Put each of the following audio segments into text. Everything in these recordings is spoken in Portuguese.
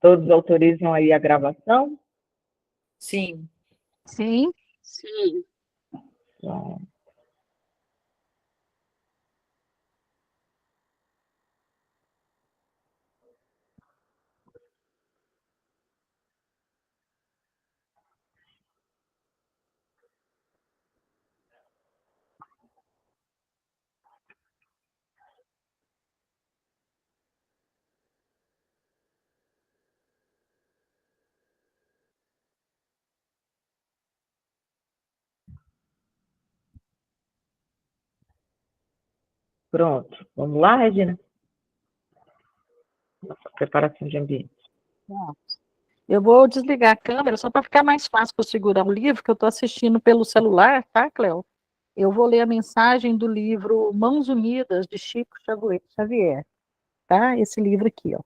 Todos autorizam aí a gravação? Sim. Sim. Sim. Então, pronto. Vamos lá, Regina? Nossa preparação de ambiente. Eu vou desligar a câmera só para ficar mais fácil para eu segurar o livro, que eu estou assistindo pelo celular, tá, Cléo? Eu vou ler a mensagem do livro Mãos Unidas, de Chico Xavier, tá? Esse livro aqui, ó.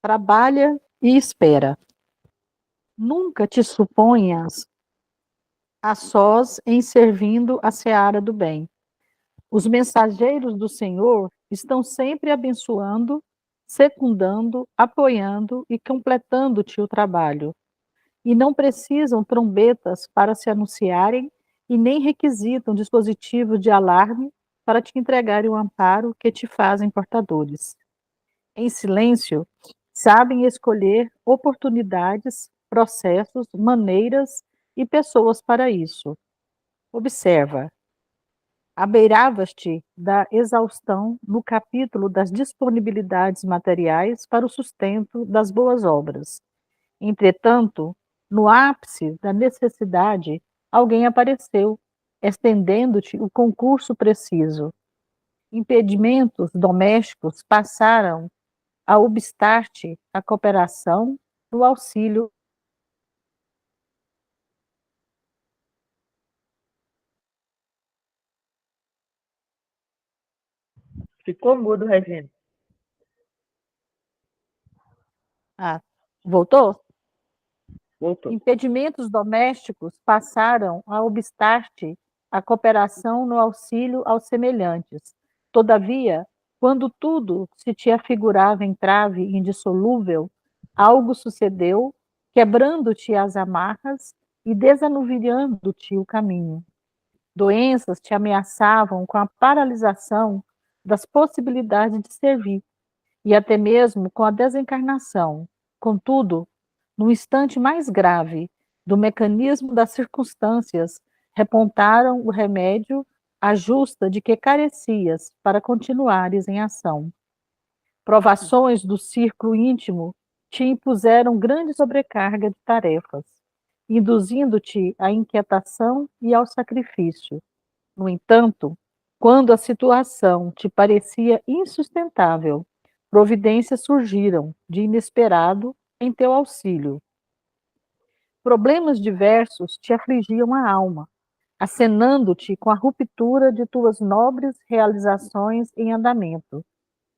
Trabalha e espera. Nunca te suponhas a sós em servindo a seara do bem. Os mensageiros do Senhor estão sempre abençoando, secundando, apoiando e completando-te o trabalho. E não precisam trombetas para se anunciarem e nem requisitam dispositivos de alarme para te entregarem o amparo que te fazem portadores. Em silêncio, sabem escolher oportunidades, processos, maneiras e pessoas para isso. Observa, abeiravas-te da exaustão no capítulo das disponibilidades materiais para o sustento das boas obras. Entretanto, no ápice da necessidade, alguém apareceu, estendendo-te o concurso preciso. Impedimentos domésticos passaram a obstar-te a cooperação no auxílio. Ficou mudo, Regina? Ah, voltou? Voltou. Impedimentos domésticos passaram a obstar-te a cooperação no auxílio aos semelhantes. Todavia, quando tudo se te afigurava entrave indissolúvel, algo sucedeu, quebrando-te as amarras e desanuviando-te o caminho. Doenças te ameaçavam com a paralisação das possibilidades de servir, e até mesmo com a desencarnação. Contudo, no instante mais grave do mecanismo das circunstâncias, repontaram o remédio à justa de que carecias para continuares em ação. Provações do círculo íntimo te impuseram grande sobrecarga de tarefas, induzindo-te à inquietação e ao sacrifício. No entanto, quando a situação te parecia insustentável, providências surgiram de inesperado em teu auxílio. Problemas diversos te afligiam a alma, acenando-te com a ruptura de tuas nobres realizações em andamento.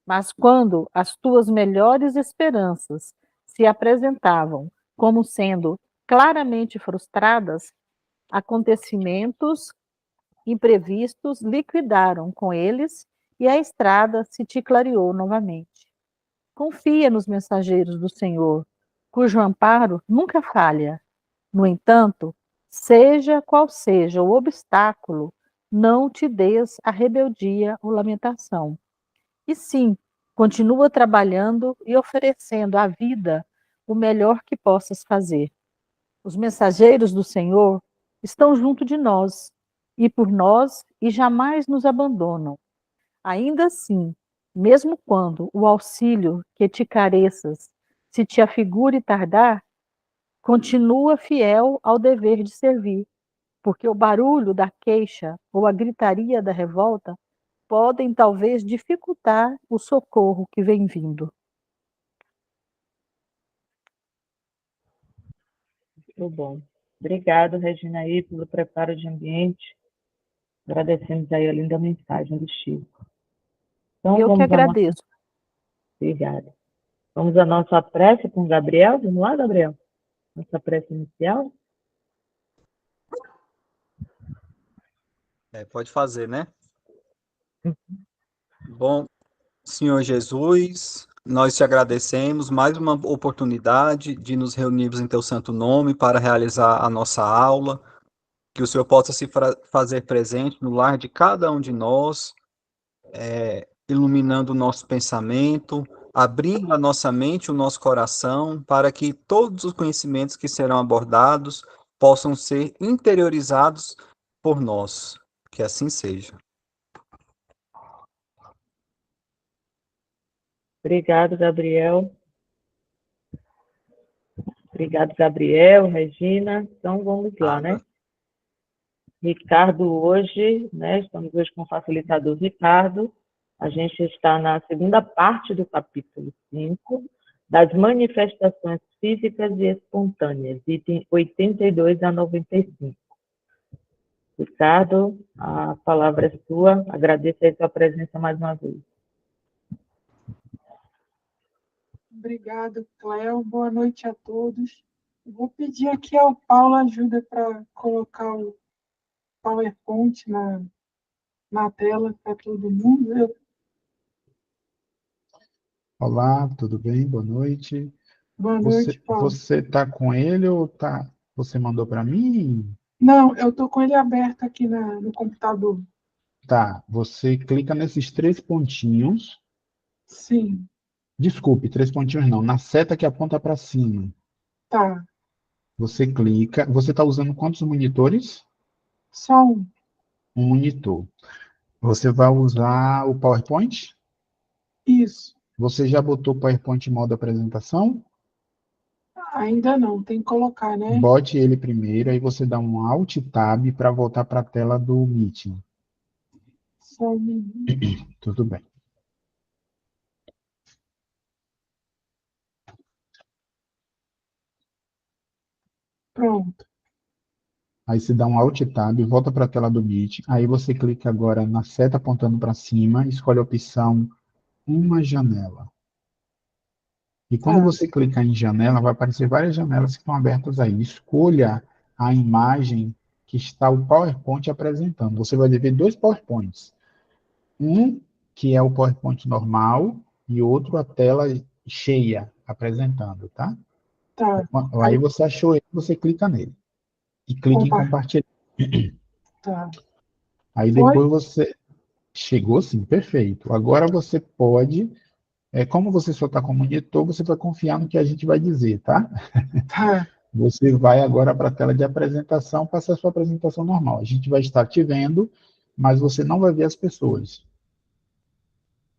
Mas quando as tuas melhores esperanças se apresentavam como sendo claramente frustradas, acontecimentos imprevistos liquidaram com eles e a estrada se te clareou novamente. Confia nos mensageiros do Senhor, cujo amparo nunca falha. No entanto, seja qual seja o obstáculo, não te des a rebeldia ou lamentação. E sim, continua trabalhando e oferecendo à vida o melhor que possas fazer. Os mensageiros do Senhor estão junto de nós e por nós e jamais nos abandonam. Ainda assim, mesmo quando o auxílio que te careças se te afigure tardar, continua fiel ao dever de servir, porque o barulho da queixa ou a gritaria da revolta podem talvez dificultar o socorro que vem vindo. Muito bom. Obrigado, Regina, aí, pelo preparo de ambiente. Agradecemos aí a linda mensagem do Chico. Então, Eu que vamos à nossa... agradeço. Obrigada. Vamos à nossa prece com o Gabriel. Vamos lá, Gabriel? Nossa prece inicial. Pode fazer, né? Bom, Senhor Jesus, nós te agradecemos mais uma oportunidade de nos reunirmos em teu santo nome para realizar a nossa aula, que o Senhor possa se fazer presente no lar de cada um de nós, iluminando o nosso pensamento, abrindo a nossa mente, o nosso coração, para que todos os conhecimentos que serão abordados possam ser interiorizados por nós. Que assim seja. Obrigado, Gabriel. Obrigado, Gabriel, Regina. Então, vamos lá, né? Ricardo hoje, né? Estamos hoje com o facilitador Ricardo. A gente está na segunda parte do capítulo 5, das manifestações físicas e espontâneas, item 82 a 95. Ricardo, a palavra é sua. Agradeço a sua presença mais uma vez. Obrigado, Cléo. Boa noite a todos. Vou pedir aqui ao Paulo ajuda para colocar o PowerPoint na tela para todo mundo. Olá, tudo bem? Boa noite. Boa noite, Paulo. Você está com ele ou tá? Você mandou para mim? Não, eu estou com ele aberto aqui no computador. Tá, você clica nesses três pontinhos. Sim, Desculpe, três pontinhos não, na seta que aponta para cima. tá. Você clica. Você está usando quantos monitores? Só um. Um monitor. Você vai usar o PowerPoint? Isso. Você já botou o PowerPoint em modo apresentação? Ainda não, tem que colocar, né? Bote ele primeiro, aí você dá um Alt Tab para voltar para a tela do Meeting. Só um minuto. Tudo bem. Pronto. Aí você dá um Alt Tab, volta para a tela do Meet. Aí você clica agora na seta apontando para cima, escolhe a opção Uma janela. E quando Tá. você clicar em janela, vai aparecer várias janelas que estão abertas aí. Escolha a imagem que está o PowerPoint apresentando. Você vai ver dois PowerPoints. Um que é o PowerPoint normal e outro a tela cheia apresentando, tá? Tá. Aí você achou ele, você clica nele. E clica em compartilhar. Tá. Aí depois você chegou sim, perfeito. Agora você pode, como você só está com monitor, você vai confiar no que a gente vai dizer, tá? Tá. Você vai agora para a tela de apresentação, passar a sua apresentação normal. A gente vai estar te vendo, mas você não vai ver as pessoas.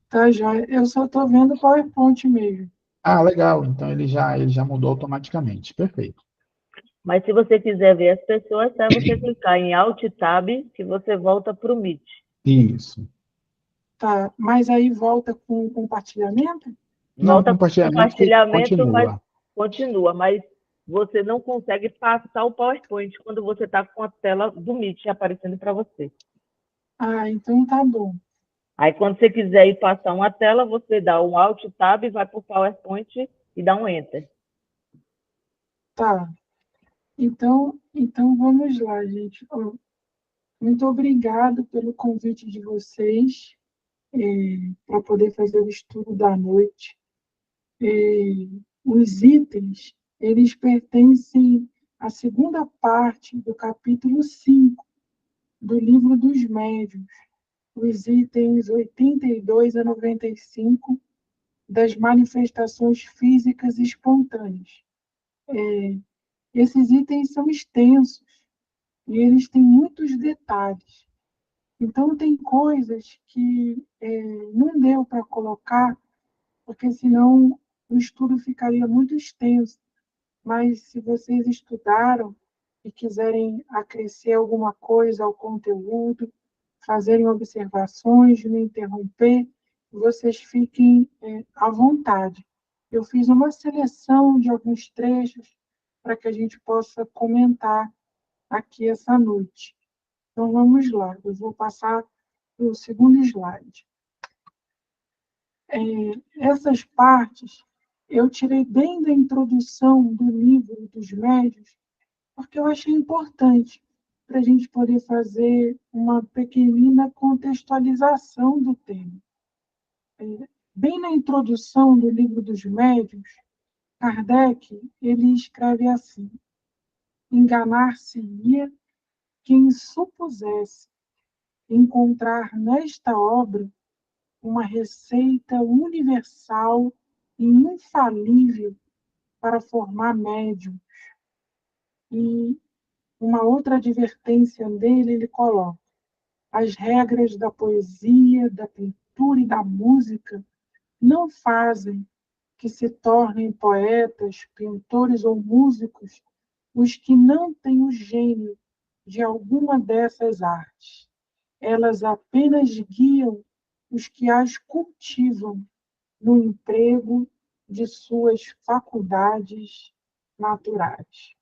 Tá, já. Eu só estou vendo o PowerPoint mesmo. Ah, legal. Então ele já mudou automaticamente. Perfeito. Mas se você quiser ver as pessoas, é você clicar em Alt Tab, que você volta para o Meet. Isso. Tá, mas aí volta com compartilhamento? Não, Volta com compartilhamento mas continua. continua, mas você não consegue passar o PowerPoint quando você está com a tela do Meet aparecendo para você. Ah, então tá bom. Aí, quando você quiser ir passar uma tela, você dá um Alt Tab, vai para o PowerPoint e dá um Enter. Tá. Então vamos lá, gente. Muito obrigado pelo convite de vocês para poder fazer o estudo da noite. Os itens, eles pertencem à segunda parte do capítulo 5 do Livro dos Médiuns, os itens 82 a 95 das manifestações físicas espontâneas. Esses itens são extensos e eles têm muitos detalhes. Então, tem coisas que não deu para colocar, porque senão o estudo ficaria muito extenso. Mas, se vocês estudaram e quiserem acrescer alguma coisa ao conteúdo, fazerem observações, me interromper, vocês fiquem à vontade. Eu fiz uma seleção de alguns trechos para que a gente possa comentar aqui essa noite. Então, vamos lá. Eu vou passar para o segundo slide. Essas partes eu tirei bem da introdução do livro dos médiuns, porque eu achei importante. para a gente poder fazer uma pequenina contextualização do tema. Bem na introdução do Livro dos Médiuns, Kardec ele escreve assim: enganar-se-ia quem supusesse encontrar nesta obra uma receita universal e infalível para formar médium. E uma outra advertência dele, ele coloca: as regras da poesia, da pintura e da música não fazem que se tornem poetas, pintores ou músicos os que não têm o gênio de alguma dessas artes. Elas apenas guiam os que as cultivam no emprego de suas faculdades naturais.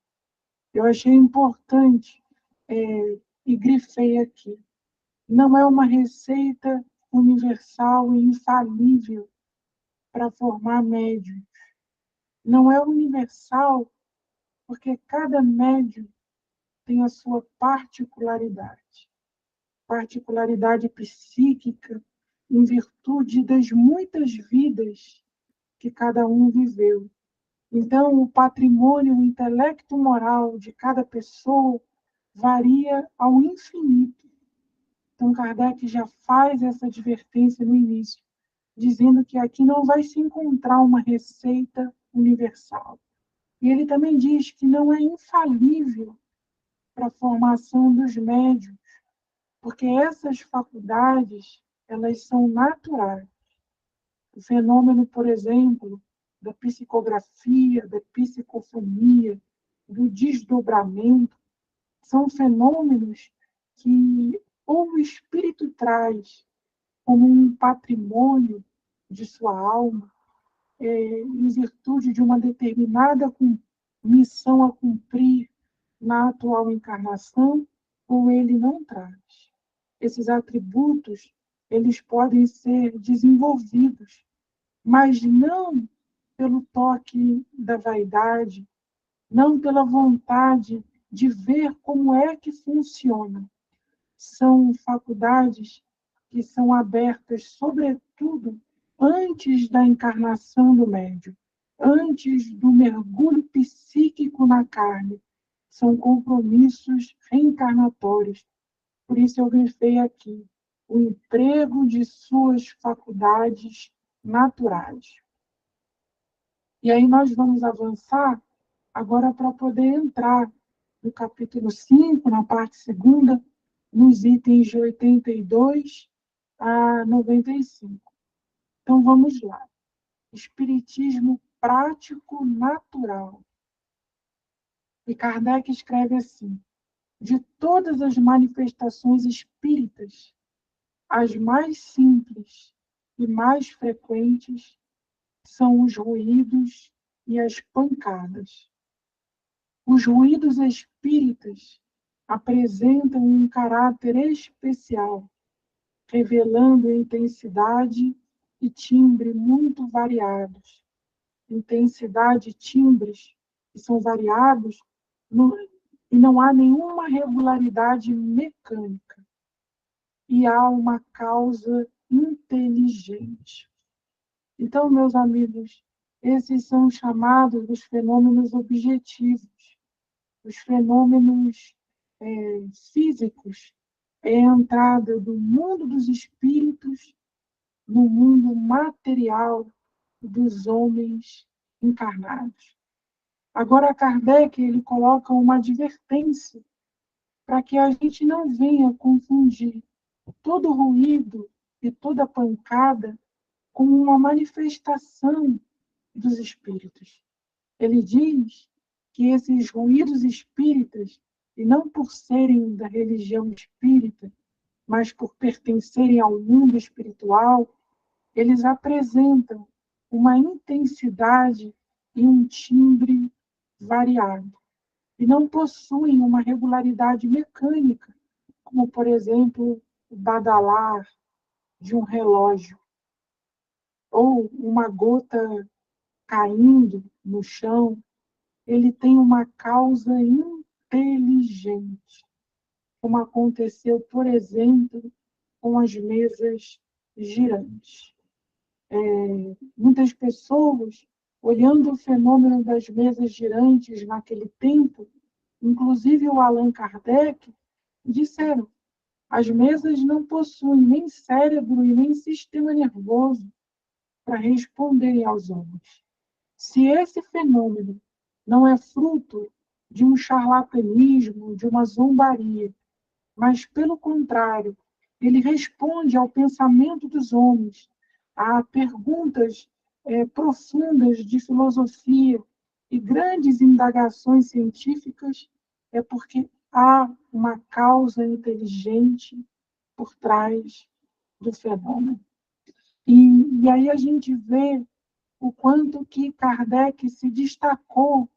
Eu achei importante e grifei aqui. Não é uma receita universal e infalível para formar médium. Não é universal porque cada médium tem a sua particularidade psíquica, em virtude das muitas vidas que cada um viveu. Então, o patrimônio, o intelecto moral de cada pessoa varia ao infinito. Então, Kardec já faz essa advertência no início, dizendo que aqui não vai se encontrar uma receita universal. E ele também diz que não é infalível para a formação dos médiuns, porque essas faculdades, elas são naturais. O fenômeno, por exemplo, da psicografia, da psicofonia, do desdobramento, são fenômenos que ou o espírito traz como um patrimônio de sua alma, em virtude de uma determinada missão a cumprir na atual encarnação, ou ele não traz. Esses atributos, eles podem ser desenvolvidos, mas não pelo toque da vaidade, não pela vontade de ver como é que funciona. São faculdades que são abertas, sobretudo, antes da encarnação do médium, antes do mergulho psíquico na carne. São compromissos reencarnatórios. Por isso eu grifei aqui o emprego de suas faculdades naturais. E aí nós vamos avançar agora para poder entrar no capítulo 5, na parte segunda, nos itens de 82 a 95. Então vamos lá. Espiritismo prático natural. E Kardec escreve assim: de todas as manifestações espíritas, as mais simples e mais frequentes são os ruídos e as pancadas. Os ruídos espíritas apresentam um caráter especial, revelando intensidade e timbre muito variados. Intensidade e timbres que são variados e não há nenhuma regularidade mecânica. E há uma causa inteligente. Então, meus amigos, esses são chamados os fenômenos objetivos. Os fenômenos físicos é a entrada do mundo dos espíritos no mundo material dos homens encarnados. Agora, Kardec ele coloca uma advertência para que a gente não venha confundir todo ruído e toda pancada com uma manifestação dos espíritos. Ele diz que esses ruídos espíritas, e não por serem da religião espírita, mas por pertencerem ao mundo espiritual, eles apresentam uma intensidade e um timbre variado, e não possuem uma regularidade mecânica, como, por exemplo, o badalar de um relógio, ou uma gota caindo no chão. Ele tem uma causa inteligente. como aconteceu, por exemplo, com as mesas girantes. Muitas pessoas, olhando o fenômeno das mesas girantes naquele tempo, inclusive o Allan Kardec, disseram: as mesas não possuem nem cérebro e nem sistema nervoso para responderem aos homens. Se esse fenômeno não é fruto de um charlatanismo, de uma zombaria, mas, pelo contrário, ele responde ao pensamento dos homens, a perguntas profundas de filosofia e grandes indagações científicas, é porque há uma causa inteligente por trás do fenômeno. E aí a gente vê o quanto que Kardec se destacou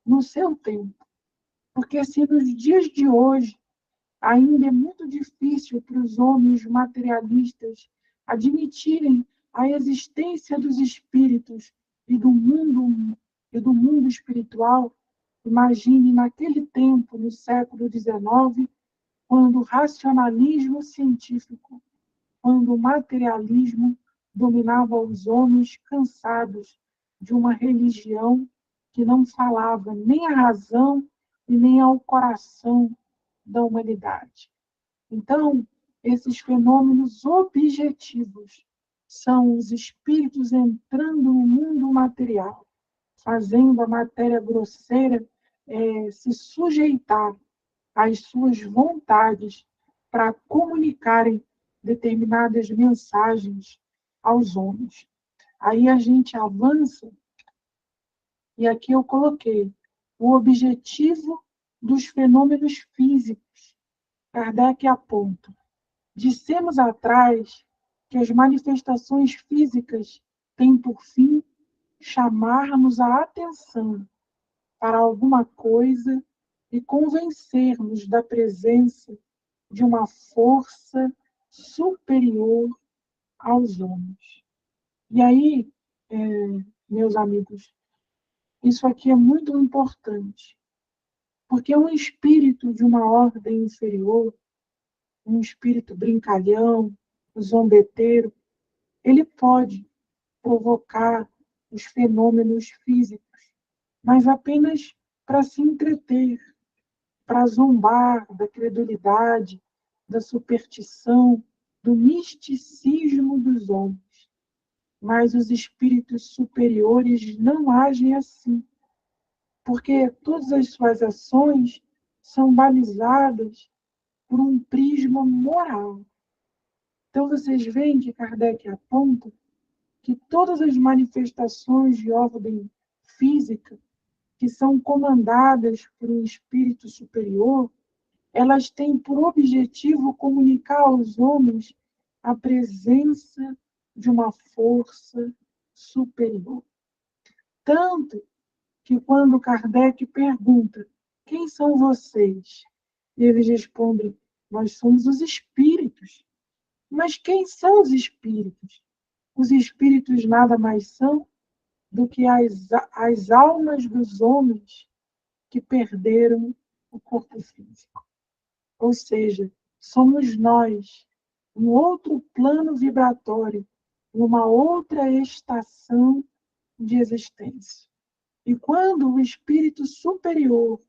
no seu tempo. Porque se nos dias de hoje ainda é muito difícil para os homens materialistas admitirem a existência dos espíritos e do mundo espiritual, imagine naquele tempo, no século XIX, quando o racionalismo científico, quando o materialismo dominava os homens cansados de uma religião que não falava nem à razão e nem ao coração da humanidade. Então, esses fenômenos objetivos são os espíritos entrando no mundo material, fazendo a matéria grosseira se sujeitar às suas vontades para comunicarem determinadas mensagens aos homens. Aí a gente avança, e aqui eu coloquei o objetivo dos fenômenos físicos. Kardec aponta: dissemos atrás que as manifestações físicas têm por fim chamar-nos a atenção para alguma coisa e convencer-nos da presença de uma força superior aos homens. E aí, meus amigos, isso aqui é muito importante, porque um espírito de uma ordem inferior, um espírito brincalhão, zombeteiro, ele pode provocar os fenômenos físicos, mas apenas para se entreter, para zombar da credulidade, da superstição, do misticismo dos homens. Mas os espíritos superiores não agem assim, porque todas as suas ações são balizadas por um prisma moral. Então, vocês veem que Kardec aponta que todas as manifestações de ordem física que são comandadas por um espírito superior, elas têm por objetivo comunicar aos homens a presença de uma força superior. Tanto que quando Kardec pergunta: quem são vocês? E eles respondem: nós somos os espíritos. Mas quem são os espíritos? Os espíritos nada mais são do que as almas dos homens que perderam o corpo físico. Ou seja, somos nós, um outro plano vibratório, uma outra estação de existência. E quando o espírito superior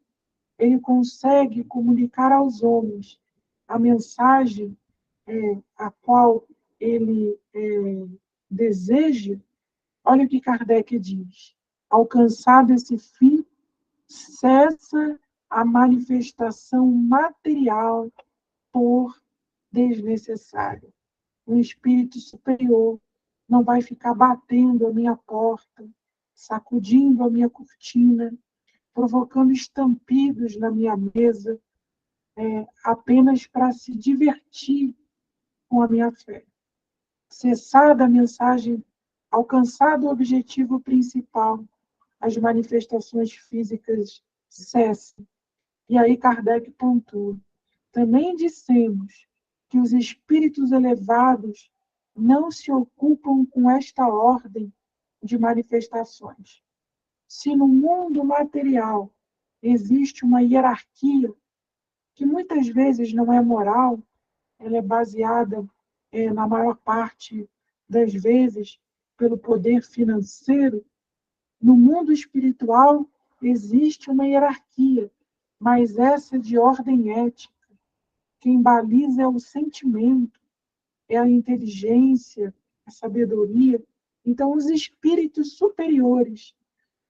ele consegue comunicar aos homens a mensagem a qual ele deseja, olha o que Kardec diz: alcançado esse fim, cessa a manifestação material por desnecessário. Um espírito superior não vai ficar batendo a minha porta, sacudindo a minha cortina, provocando estampidos na minha mesa, apenas para se divertir com a minha fé. Cessada a mensagem, alcançado o objetivo principal, as manifestações físicas cessam. E aí Kardec pontua: também dissemos que os espíritos elevados não se ocupam com esta ordem de manifestações. Se no mundo material existe uma hierarquia que muitas vezes não é moral, ela é baseada, na maior parte das vezes, pelo poder financeiro. No mundo espiritual existe uma hierarquia, mas essa é de ordem ética. Quem baliza é o sentimento, é a inteligência, a sabedoria. Então, os espíritos superiores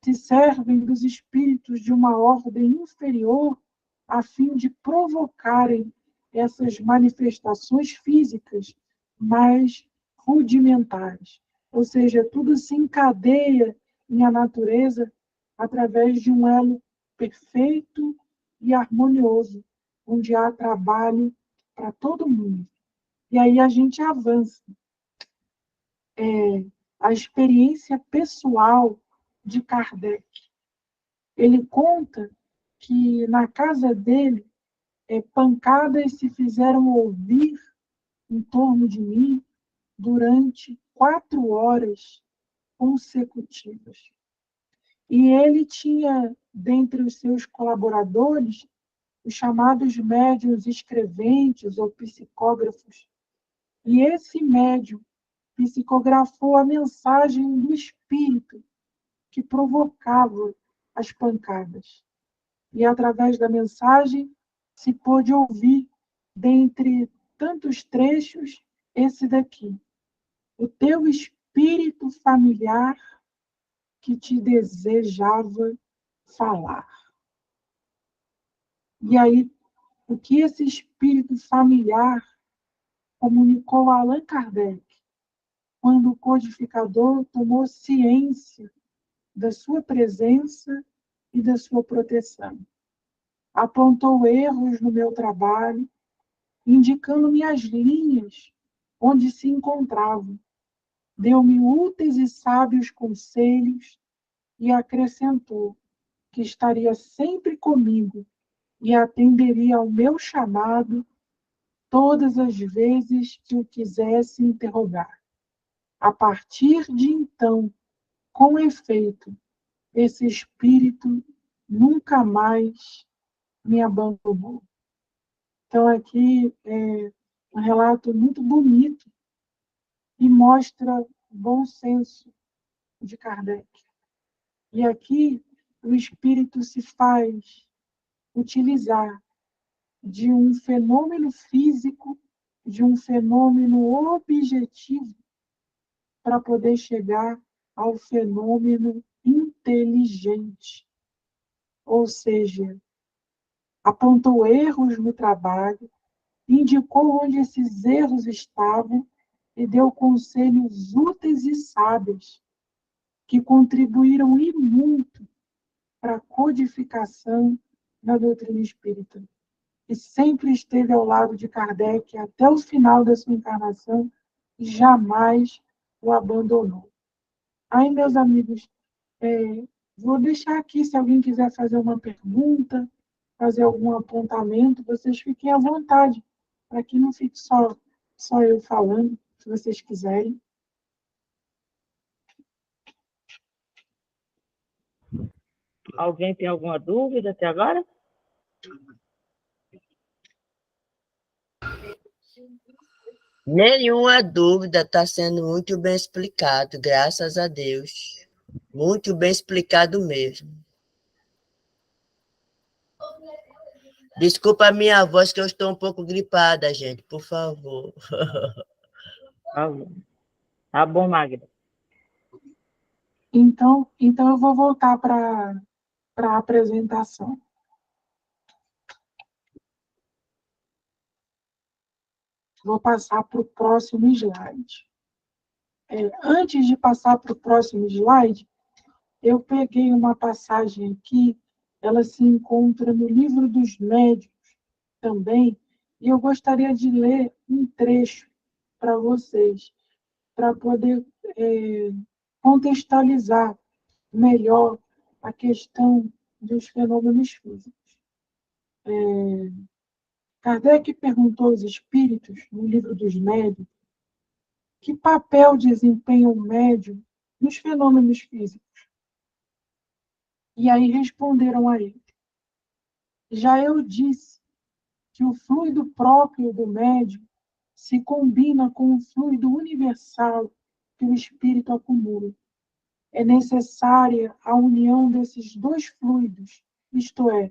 se servem dos espíritos de uma ordem inferior a fim de provocarem essas manifestações físicas mais rudimentares. Ou seja, tudo se encadeia em a natureza através de um elo perfeito e harmonioso, onde há trabalho para todo mundo. E aí a gente avança. A experiência pessoal de Kardec. Ele conta que na casa dele, pancadas se fizeram ouvir em torno de mim durante 4 horas consecutivas. E ele tinha, dentre os seus colaboradores, os chamados médiuns escreventes ou psicógrafos. E esse médium psicografou a mensagem do espírito que provocava as pancadas. E através da mensagem se pôde ouvir, dentre tantos trechos, esse daqui: o teu espírito familiar que te desejava falar. E aí, o que esse espírito familiar comunicou a Allan Kardec, quando o codificador tomou ciência da sua presença e da sua proteção. Apontou erros no meu trabalho, indicando-me as linhas onde se encontravam. Deu-me úteis e sábios conselhos e acrescentou que estaria sempre comigo e atenderia ao meu chamado todas as vezes que o quisesse interrogar. A partir de então, com efeito, esse espírito nunca mais me abandonou. Então, aqui é um relato muito bonito e mostra o bom senso de Kardec. E aqui o espírito se faz utilizar de um fenômeno físico, de um fenômeno objetivo, para poder chegar ao fenômeno inteligente. Ou seja, apontou erros no trabalho, indicou onde esses erros estavam e deu conselhos úteis e sábios que contribuíram e muito para a codificação da doutrina espírita. E sempre esteve ao lado de Kardec até o final da sua encarnação e jamais o abandonou. Aí, meus amigos, vou deixar aqui, se alguém quiser fazer uma pergunta, fazer algum apontamento, vocês fiquem à vontade, para que não fique só eu falando, se vocês quiserem. Alguém tem alguma dúvida até agora? Nenhuma dúvida, está sendo muito bem explicado, graças a Deus. Muito bem explicado mesmo. Desculpa a minha voz, que eu estou um pouco gripada, gente, por favor. Tá bom, Magda. Então eu vou voltar para a apresentação. Vou passar para o próximo slide. Antes de passar para o próximo slide, eu peguei uma passagem aqui, ela se encontra no Livro dos Médiuns também, e eu gostaria de ler um trecho para vocês, para poder contextualizar melhor a questão dos fenômenos físicos. Kardec perguntou aos espíritos, no Livro dos Médiuns, que papel desempenha o médium nos fenômenos físicos. E aí responderam a ele: já eu disse que o fluido próprio do médium se combina com o fluido universal que o espírito acumula. É necessária a união desses dois fluidos, isto é,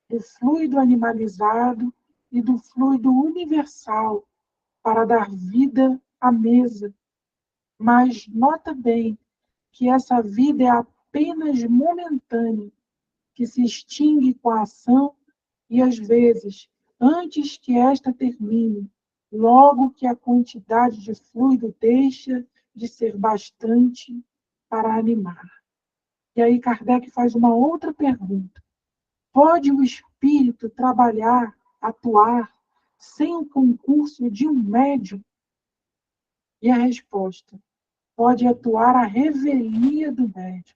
do fluido animalizado e do fluido universal, para dar vida à mesa. Mas nota bem que essa vida é apenas momentânea, que se extingue com a ação e, às vezes, antes que esta termine, logo que a quantidade de fluido deixa de ser bastante para animar. E aí Kardec faz uma outra pergunta. Pode o espírito trabalhar, atuar, sem o concurso de um médium? E a resposta: pode atuar à revelia do médium.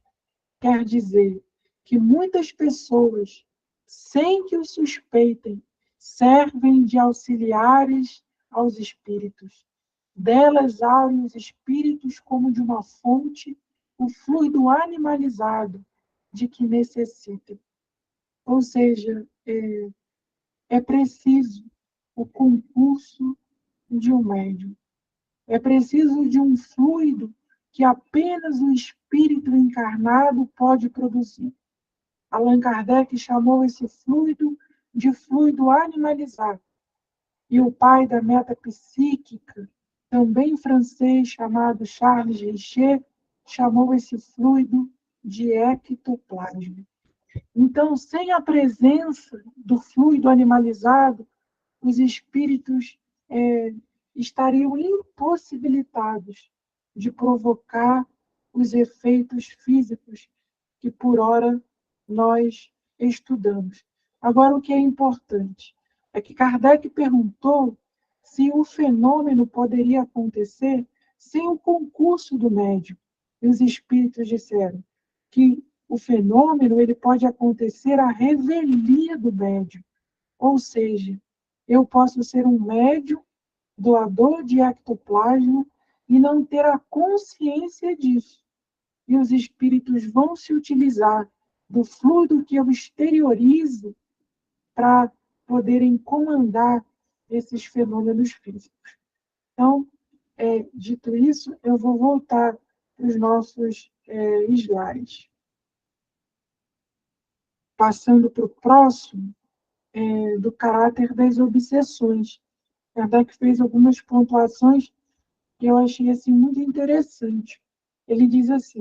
Quer dizer que muitas pessoas, sem que o suspeitem, servem de auxiliares aos espíritos. Delas abrem os espíritos como de uma fonte o fluido animalizado de que necessitam. Ou seja, é preciso o concurso de um médium. É preciso de um fluido que apenas o espírito encarnado pode produzir. Allan Kardec chamou esse fluido de fluido animalizado. E o pai da metapsíquica, também francês, chamado Charles Richer, chamou esse fluido de ectoplasma. Então, sem a presença do fluido animalizado, os espíritos estariam impossibilitados de provocar os efeitos físicos que, por ora, nós estudamos. Agora, o que é importante é que Kardec perguntou se o fenômeno poderia acontecer sem o concurso do médium. E os espíritos disseram que o fenômeno ele pode acontecer à revelia do médium. Ou seja, eu posso ser um médium doador de ectoplasma e não ter a consciência disso. E os espíritos vão se utilizar do fluido que eu exteriorizo para poderem comandar esses fenômenos físicos. Então, dito isso, eu vou voltar para os nossos slides. Passando para o próximo, do caráter das obsessões. Kardec fez algumas pontuações que eu achei assim, muito interessante. Ele diz assim,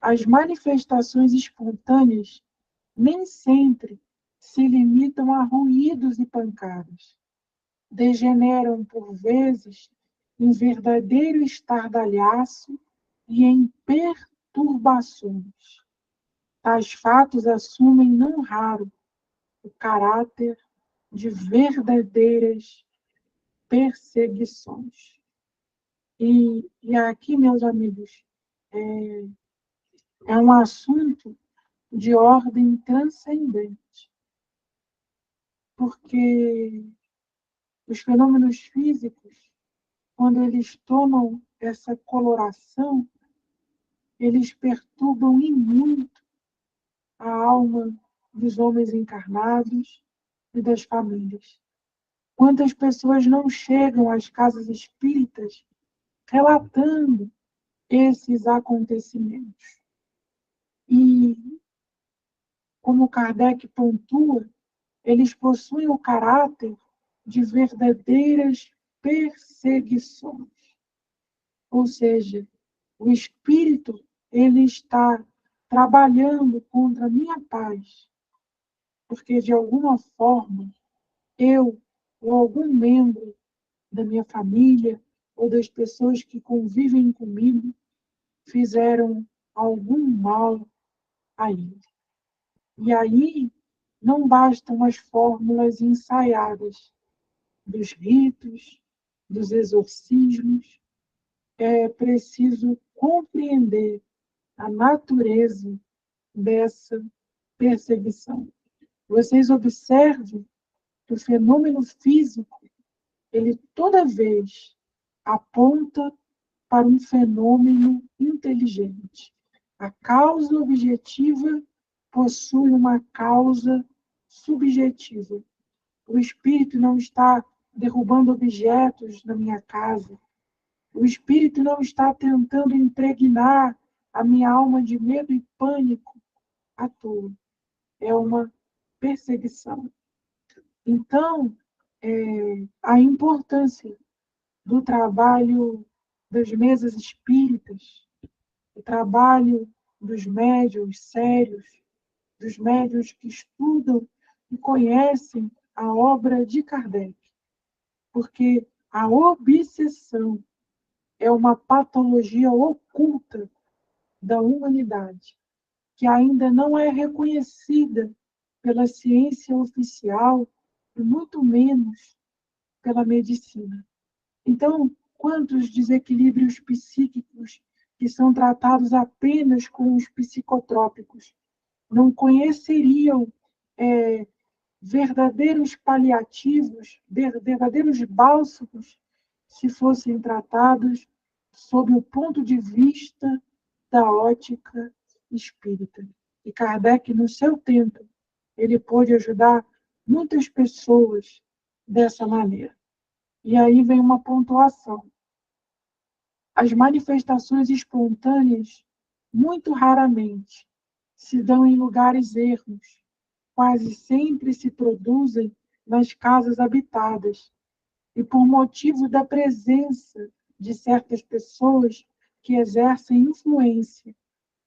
as manifestações espontâneas nem sempre se limitam a ruídos e pancadas. Degeneram, por vezes, em verdadeiro estardalhaço e em perturbações. Tais fatos assumem, não raro, o caráter de verdadeiras perseguições. E aqui, meus amigos, é um assunto de ordem transcendente, porque os fenômenos físicos, quando eles tomam essa coloração, eles perturbam em muito a alma dos homens encarnados e das famílias. Quantas pessoas não chegam às casas espíritas relatando esses acontecimentos? E, como Kardec pontua, eles possuem o caráter de verdadeiras perseguições. Ou seja, o espírito ele está trabalhando contra a minha paz, porque de alguma forma eu ou algum membro da minha família ou das pessoas que convivem comigo fizeram algum mal a ele. E aí não bastam as fórmulas ensaiadas dos ritos, dos exorcismos. É preciso compreender a natureza dessa perseguição. Vocês observem que o fenômeno físico, ele toda vez aponta para um fenômeno inteligente. A causa objetiva possui uma causa subjetiva. o espírito não está derrubando objetos na minha casa, o espírito não está tentando impregnar a minha alma de medo e pânico à toa. É uma perseguição. Então, a importância do trabalho das mesas espíritas, o trabalho dos médiuns sérios, dos médiuns que estudam e conhecem a obra de Kardec, porque a obsessão é uma patologia oculta da humanidade, que ainda não é reconhecida pela ciência oficial e muito menos pela medicina. Então, quantos desequilíbrios psíquicos que são tratados apenas com os psicotrópicos não conheceriam verdadeiros paliativos, verdadeiros bálsamos, se fossem tratados sob o ponto de vista da ótica espírita. E Kardec, no seu tempo, ele pôde ajudar muitas pessoas dessa maneira. E aí vem uma pontuação. As manifestações espontâneas, muito raramente, se dão em lugares ermos, quase sempre se produzem nas casas habitadas, e por motivo da presença de certas pessoas que exercem influência,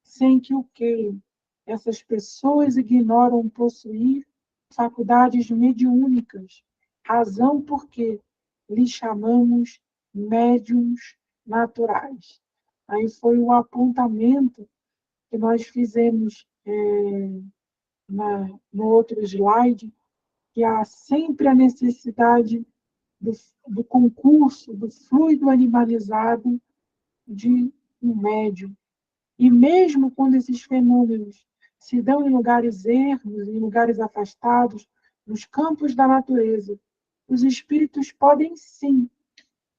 sem que o queiram. Essas pessoas ignoram possuir faculdades mediúnicas, razão por que lhes chamamos médiuns naturais. Aí foi o apontamento que nós fizemos no outro slide, que há sempre a necessidade do concurso, do fluido animalizado de um médium. E mesmo quando esses fenômenos se dão em lugares ermos, em lugares afastados, nos campos da natureza, os espíritos podem sim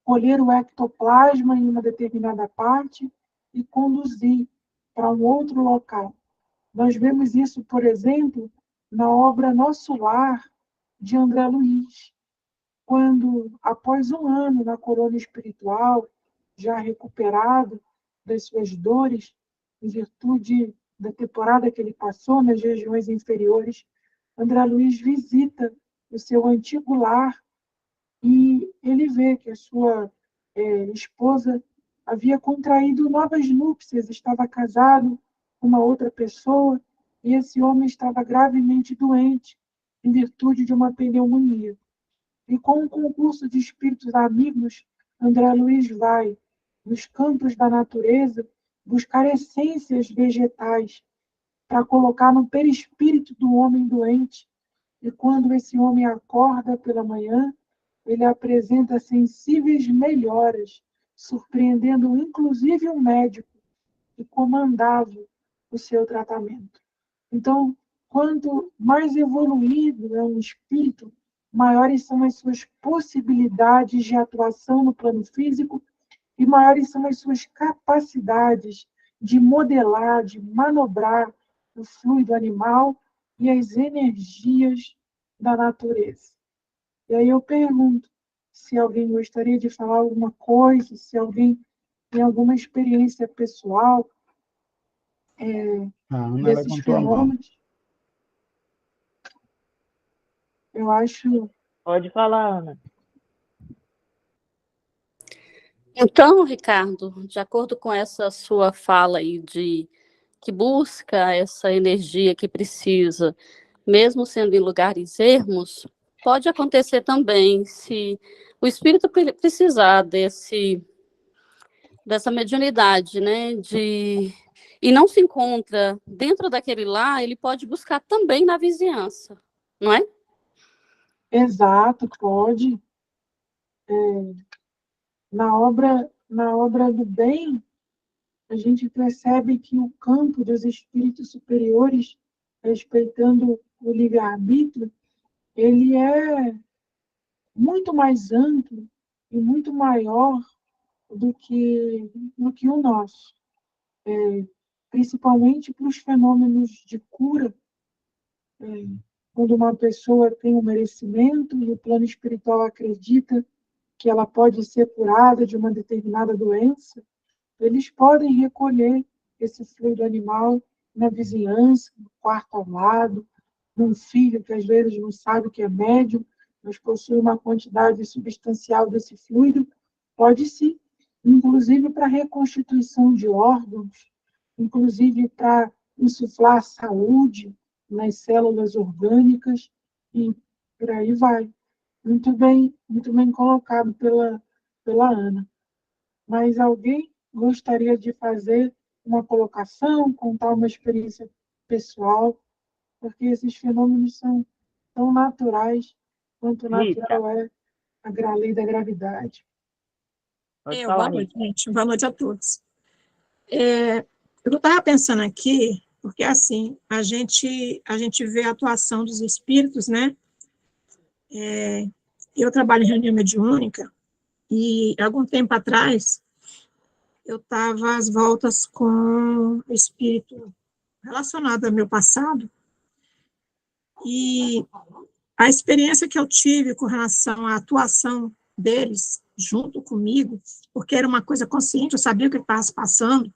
colher o ectoplasma em uma determinada parte e conduzir para um outro local. Nós vemos isso, por exemplo, na obra Nosso Lar, de André Luiz, quando, após um ano na colônia espiritual, já recuperado das suas dores, em virtude da temporada que ele passou nas regiões inferiores, André Luiz visita o seu antigo lar e ele vê que a sua esposa havia contraído novas núpcias, estava casado com uma outra pessoa, e esse homem estava gravemente doente, em virtude de uma pneumonia. E com um concurso de espíritos amigos, André Luiz vai nos campos da natureza buscar essências vegetais para colocar no perispírito do homem doente. E quando esse homem acorda pela manhã, ele apresenta sensíveis melhoras, surpreendendo inclusive um médico que comandava o seu tratamento. Então, quanto mais evoluído é um espírito, maiores são as suas possibilidades de atuação no plano físico e maiores são as suas capacidades de modelar, de manobrar o fluido animal e as energias da natureza. E aí eu pergunto se alguém gostaria de falar alguma coisa, se alguém tem alguma experiência pessoal A Ana desses levantou a mão. fenômenos. Eu acho. Pode falar, Ana. Então, Ricardo, de acordo com essa sua fala aí de que busca essa energia que precisa, mesmo sendo em lugares ermos, pode acontecer também se o espírito precisar dessa mediunidade, né, e não se encontra dentro daquele lar, ele pode buscar também na vizinhança, não é? Exato, pode. Na obra do bem, a gente percebe que o campo dos espíritos superiores, respeitando o livre-arbítrio, ele é muito mais amplo e muito maior do que o nosso. Principalmente para os fenômenos de cura, quando uma pessoa tem um merecimento e o plano espiritual acredita que ela pode ser curada de uma determinada doença, eles podem recolher esse fluido animal na vizinhança, no quarto ao lado, num filho que às vezes não sabe que é médium, mas possui uma quantidade substancial desse fluido, pode sim, inclusive para reconstituição de órgãos, inclusive para insuflar a saúde nas células orgânicas, e por aí vai. Muito bem colocado pela Ana. Mas alguém gostaria de fazer uma colocação, contar uma experiência pessoal, porque esses fenômenos são tão naturais quanto Rita, natural é a lei da gravidade. pode falar, Boa noite, Rita. gente. Boa noite a todos. Eu estava pensando aqui, porque assim, a gente vê a atuação dos espíritos, né? Eu trabalho em reunião mediúnica, e algum tempo atrás, eu estava às voltas com o espírito relacionado ao meu passado, e a experiência que eu tive com relação à atuação deles junto comigo, porque era uma coisa consciente, eu sabia o que estava se passando,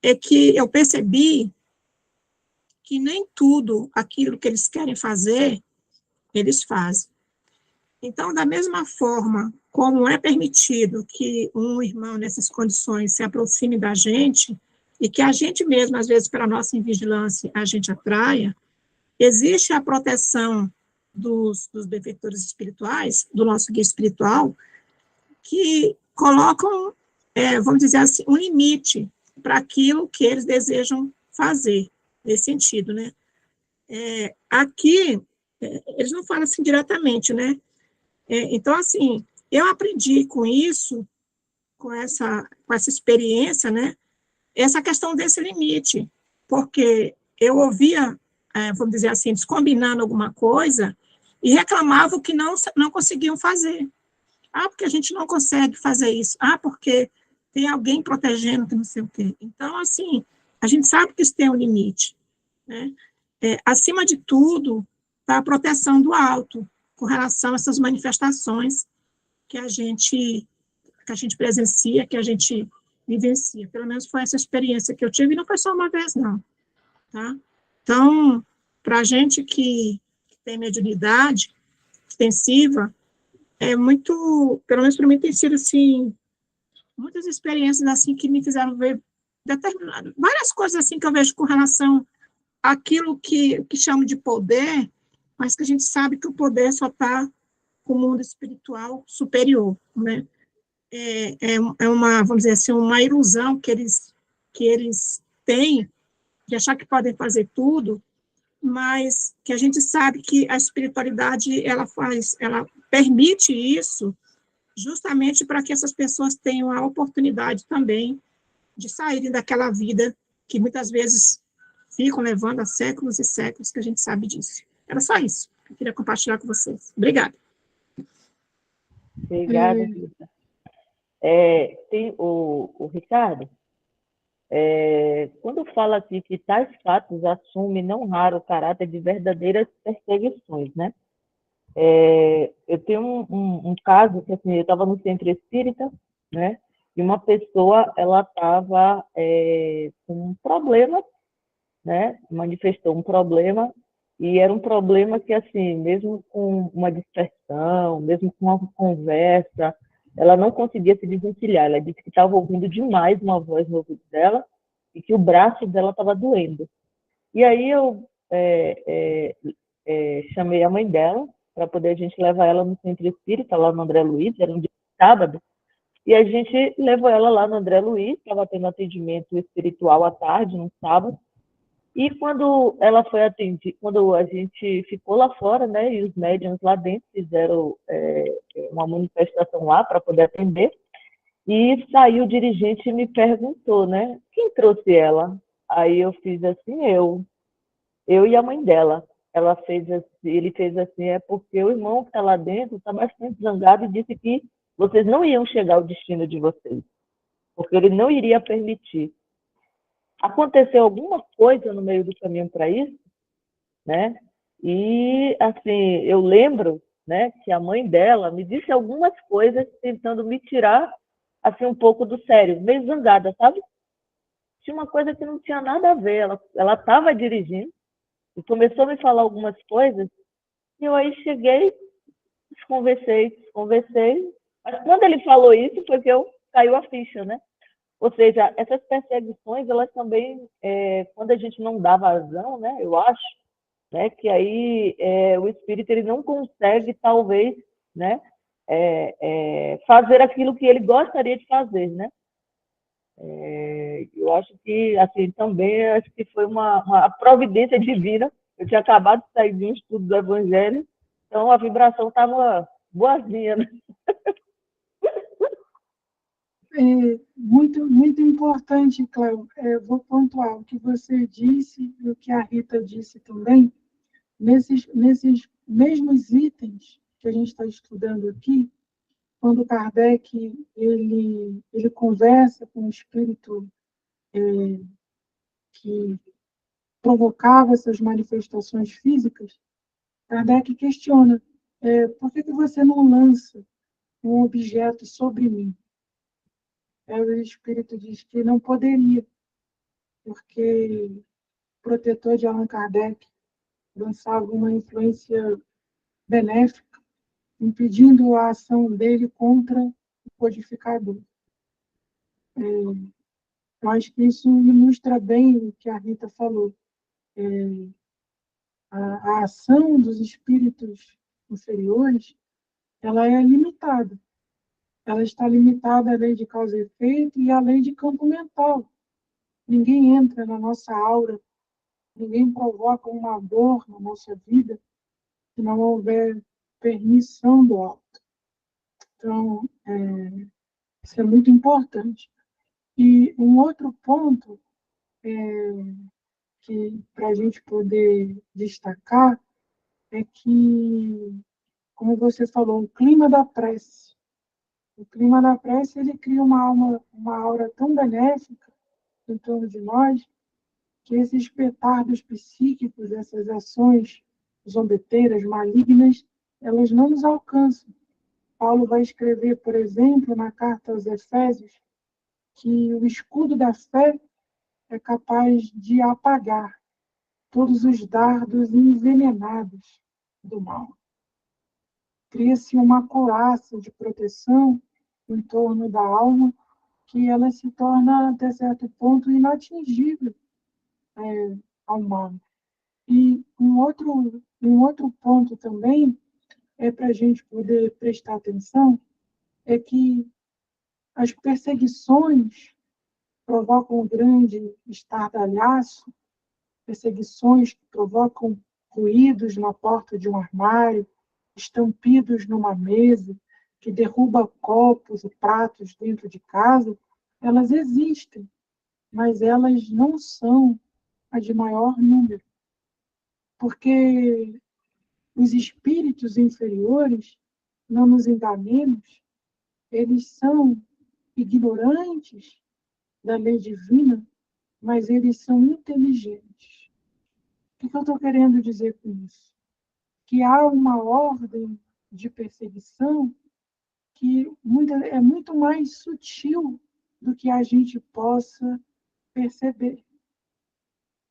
é que eu percebi que nem tudo aquilo que eles querem fazer, eles fazem. Então, da mesma forma como é permitido que um irmão nessas condições se aproxime da gente, e que a gente mesmo, às vezes, pela nossa invigilância, a gente atraia, existe a proteção dos benfeitores espirituais, do nosso guia espiritual, que colocam, vamos dizer assim, um limite para aquilo que eles desejam fazer, nesse sentido, né? Aqui, eles não falam assim diretamente, né? Então, assim, eu aprendi com isso, com essa experiência, né? Essa questão desse limite, porque eu ouvia, vamos dizer assim, eles combinando alguma coisa e reclamavam que não conseguiam fazer. Ah, porque a gente não consegue fazer isso. Ah, porque tem alguém protegendo que não sei o quê. Então, assim, a gente sabe que isso tem um limite, né? Acima de tudo, está a proteção do alto, com relação a essas manifestações que a gente presencia, que a gente vivencia. Pelo menos foi essa experiência que eu tive, e não foi só uma vez, não. Tá? Então, para a gente que tem mediunidade extensiva, é muito, pelo menos para mim tem sido assim, muitas experiências assim que me fizeram ver várias coisas assim que eu vejo com relação àquilo que chamo de poder, mas que a gente sabe que o poder só está com o mundo espiritual superior, né? É uma, vamos dizer assim, uma ilusão que eles têm de achar que podem fazer tudo, mas que a gente sabe que a espiritualidade ela permite isso justamente para que essas pessoas tenham a oportunidade também de saírem daquela vida que muitas vezes ficam levando há séculos e séculos, que a gente sabe disso. Era só isso que eu queria compartilhar com vocês. Obrigada. Obrigada, Rita. Tem o Ricardo, quando fala aqui que tais fatos assumem não raro o caráter de verdadeiras perseguições, né? Eu tenho um caso que, assim, eu estava no centro espírita, né? E uma pessoa, ela estava com um problema, né? Manifestou um problema, e era um problema que, assim, mesmo com uma dispersão, mesmo com uma conversa, ela não conseguia se desvencilhar. Ela disse que estava ouvindo demais uma voz no ouvido dela e que o braço dela estava doendo. E aí eu chamei a mãe dela para poder a gente levar ela no centro espírita, lá no André Luiz, era um dia de sábado, e a gente levou ela lá no André Luiz, estava tendo atendimento espiritual à tarde, no sábado, e quando ela foi atendida, quando a gente ficou lá fora, né, e os médiuns lá dentro fizeram uma manifestação lá para poder atender, e saiu o dirigente e me perguntou, né, quem trouxe ela? Aí eu fiz assim, eu e a mãe dela. Ele fez assim, é porque o irmão que está lá dentro está bastante zangado e disse que vocês não iam chegar ao destino de vocês, porque ele não iria permitir. Aconteceu alguma coisa no meio do caminho para isso, né? E, assim, eu lembro, né, que a mãe dela me disse algumas coisas tentando me tirar, assim, um pouco do sério, meio zangada, sabe? Tinha uma coisa que não tinha nada a ver. Ela estava dirigindo e começou a me falar algumas coisas, e eu aí cheguei, conversei. Mas quando ele falou isso, foi que eu caiu a ficha, né? Ou seja, essas perseguições, elas também, quando a gente não dá vazão, né, eu acho, né, que aí o espírito ele não consegue, talvez, né, fazer aquilo que ele gostaria de fazer, né? Eu acho que, assim, também, acho que foi uma providência divina. Eu tinha acabado de sair de um estudo do Evangelho, então a vibração estava boazinha, né? Muito, muito importante, Cléo. Vou pontuar o que você disse e o que a Rita disse também. Nesses mesmos itens que a gente está estudando aqui, quando Kardec ele conversa com o espírito que provocava essas manifestações físicas, Kardec questiona: por que você não lança um objeto sobre mim? O espírito diz que não poderia, porque o protetor de Allan Kardec lançava uma influência benéfica, impedindo a ação dele contra o codificador. Eu acho que isso ilustra bem o que a Rita falou. A ação dos espíritos inferiores, ela é limitada. Ela está limitada à lei de causa e efeito e à lei de campo mental. Ninguém entra na nossa aura, ninguém provoca uma dor na nossa vida se não houver permissão do alto. Então, isso é muito importante. E um outro ponto que para a gente poder destacar é que, como você falou, o clima da prece. O clima da prece ele cria uma aura tão benéfica em torno de nós que esses petardos psíquicos, essas ações zombeteiras, malignas, elas não nos alcançam. Paulo vai escrever, por exemplo, na carta aos Efésios, que o escudo da fé é capaz de apagar todos os dardos envenenados do mal. Cria-se uma couraça de proteção em torno da alma que ela se torna, até certo ponto, inatingível ao mal. E um outro ponto também para a gente poder prestar atenção é que as perseguições provocam um grande estardalhaço, perseguições que provocam ruídos na porta de um armário, estampidos numa mesa, que derruba copos e pratos dentro de casa, elas existem, mas elas não são a de maior número, porque os espíritos inferiores, não nos enganemos, eles são ignorantes da lei divina, mas eles são inteligentes. O que eu estou querendo dizer com isso? Que há uma ordem de perseguição que é muito mais sutil do que a gente possa perceber.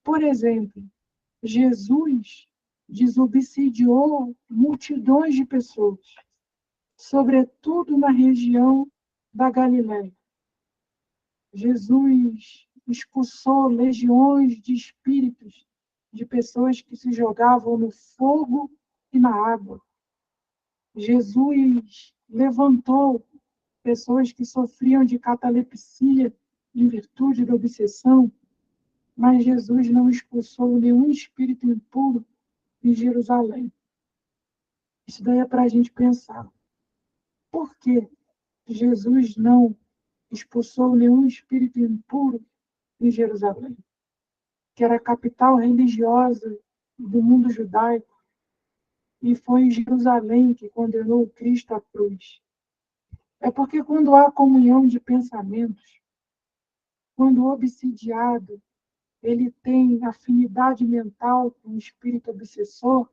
Por exemplo, Jesus desobsidiou multidões de pessoas, sobretudo na região da Galiléia. Jesus expulsou legiões de espíritos, de pessoas que se jogavam no fogo e na água. Jesus levantou pessoas que sofriam de catalepsia em virtude da obsessão, mas Jesus não expulsou nenhum espírito impuro em Jerusalém. Isso daí é para a gente pensar. Por que Jesus não expulsou nenhum espírito impuro em Jerusalém, que era a capital religiosa do mundo judaico, e foi em Jerusalém que condenou Cristo à cruz? É porque quando há comunhão de pensamentos, quando o obsidiado ele tem afinidade mental com o espírito obsessor,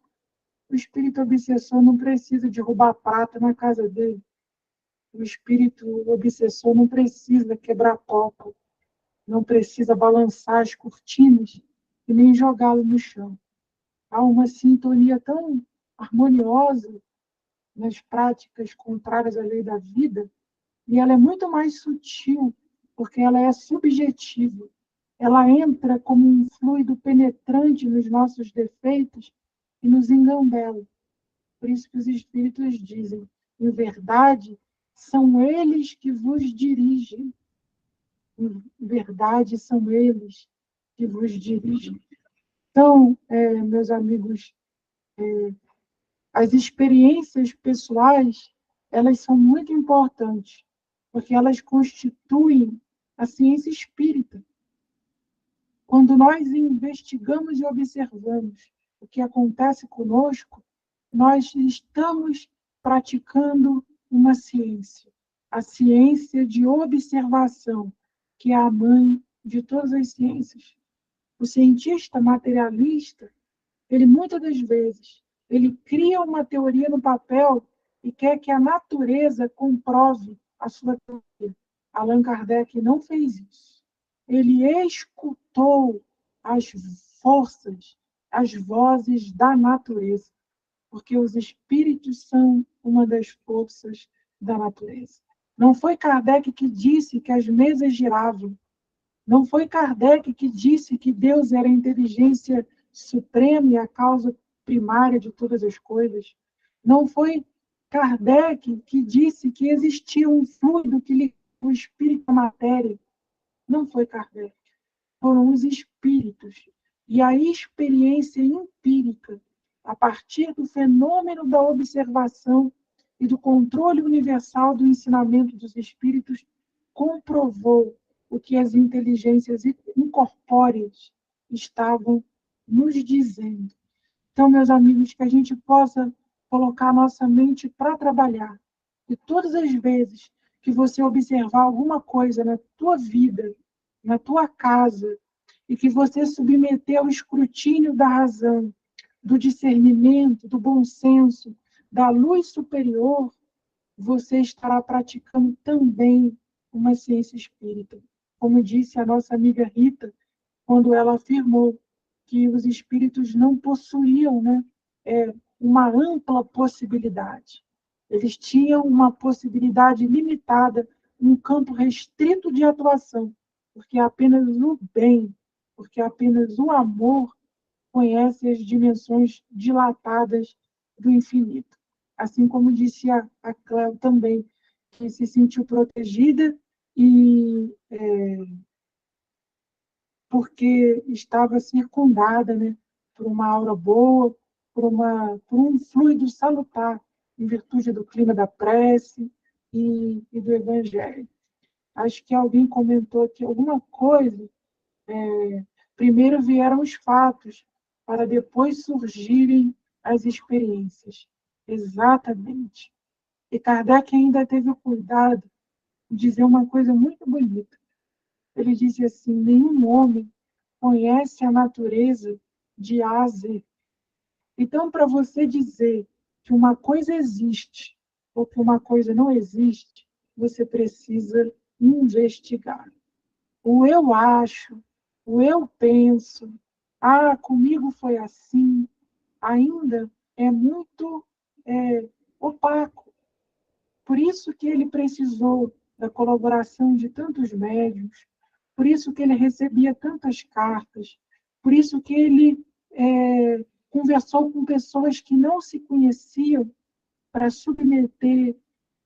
o espírito obsessor não precisa derrubar prata na casa dele. O espírito obsessor não precisa quebrar copo, não precisa balançar as cortinas e nem jogá-lo no chão. Há uma sintonia tão harmoniosa nas práticas contrárias à lei da vida, e ela é muito mais sutil, porque ela é subjetiva. Ela entra como um fluido penetrante nos nossos defeitos e nos engambela. Por isso que os espíritos dizem, em verdade, são eles que vos dirigem. Em verdade, são eles que vos dirigem. Então, meus amigos, as experiências pessoais, elas são muito importantes, porque elas constituem a ciência espírita. Quando nós investigamos e observamos o que acontece conosco, nós estamos praticando uma ciência, a ciência de observação, que é a mãe de todas as ciências. O cientista materialista, ele muitas das vezes, ele cria uma teoria no papel e quer que a natureza comprove a sua teoria. Allan Kardec não fez isso. Ele escutou as forças, as vozes da natureza, porque os espíritos são uma das forças da natureza. Não foi Kardec que disse que as mesas giravam. Não foi Kardec que disse que Deus era a inteligência suprema e a causa primária de todas as coisas. Não foi Kardec que disse que existia um fluido que liga o espírito à matéria. Não foi Kardec. Foram os espíritos. E a experiência empírica, a partir do fenômeno da observação e do controle universal do ensinamento dos espíritos, comprovou o que as inteligências incorpóreas estavam nos dizendo. Então, meus amigos, que a gente possa colocar a nossa mente para trabalhar. E todas as vezes que você observar alguma coisa na tua vida, na tua casa, e que você submeter ao escrutínio da razão, do discernimento, do bom senso, da luz superior, você estará praticando também uma ciência espírita. Como disse a nossa amiga Rita, quando ela afirmou que os espíritos não possuíam, uma ampla possibilidade. Eles tinham uma possibilidade limitada, um campo restrito de atuação, porque apenas o bem, porque apenas o amor conhece as dimensões dilatadas do infinito. Assim como disse a Cléo também, que se sentiu protegida e porque estava circundada, por uma aura boa, por um fluido salutar, em virtude do clima da prece e do Evangelho. Acho que alguém comentou aqui alguma coisa. Primeiro vieram os fatos, para depois surgirem as experiências. Exatamente. E Kardec ainda teve o cuidado de dizer uma coisa muito bonita. Ele disse assim, nenhum homem conhece a natureza de A a Z. Então, para você dizer que uma coisa existe ou que uma coisa não existe, você precisa investigar. O eu acho, o eu penso, comigo foi assim, ainda é muito opaco. Por isso que ele precisou da colaboração de tantos médiuns, por isso que ele recebia tantas cartas, por isso que ele conversou com pessoas que não se conheciam para submeter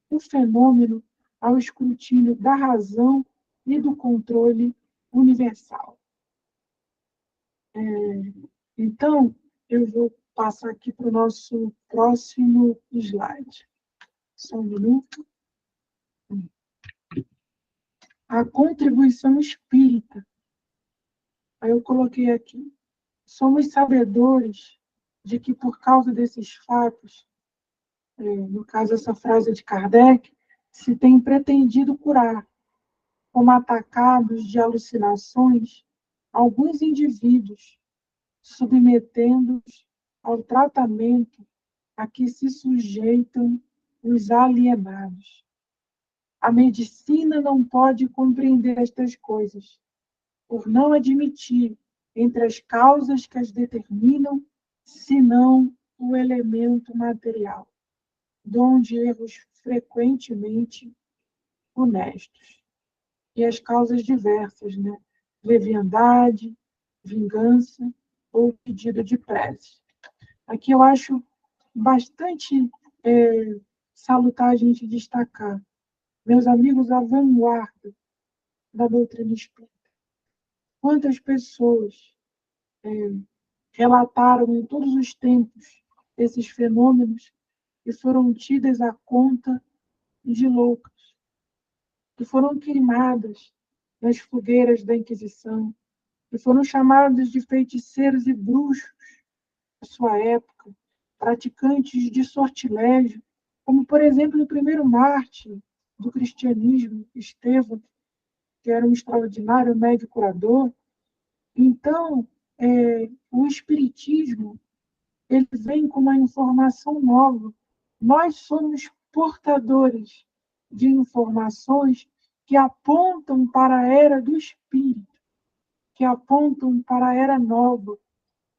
o fenômeno ao escrutínio da razão e do controle universal. Então, eu vou passar aqui para o nosso próximo slide. Só um minuto. A contribuição espírita. Aí eu coloquei aqui. Somos sabedores de que, por causa desses fatos, no caso, essa frase de Kardec, se tem pretendido curar, como atacados de alucinações, alguns indivíduos, submetendo-os ao tratamento a que se sujeitam os alienados. A medicina não pode compreender estas coisas, por não admitir entre as causas que as determinam, senão o elemento material, donde erros frequentemente funestos. E as causas diversas, né? Leviandade, vingança ou pedido de prece. Aqui eu acho bastante salutar a gente destacar, meus amigos, a vanguarda da doutrina espírita. Quantas pessoas relataram em todos os tempos esses fenômenos e foram tidas à conta de loucas, que foram queimadas nas fogueiras da Inquisição, que foram chamadas de feiticeiros e bruxos da sua época, praticantes de sortilégio, como, por exemplo, o primeiro mártir do cristianismo, Estevão, que era um extraordinário médico curador. Então, o Espiritismo ele vem com uma informação nova. Nós somos portadores de informações que apontam para a era do Espírito, que apontam para a era nova,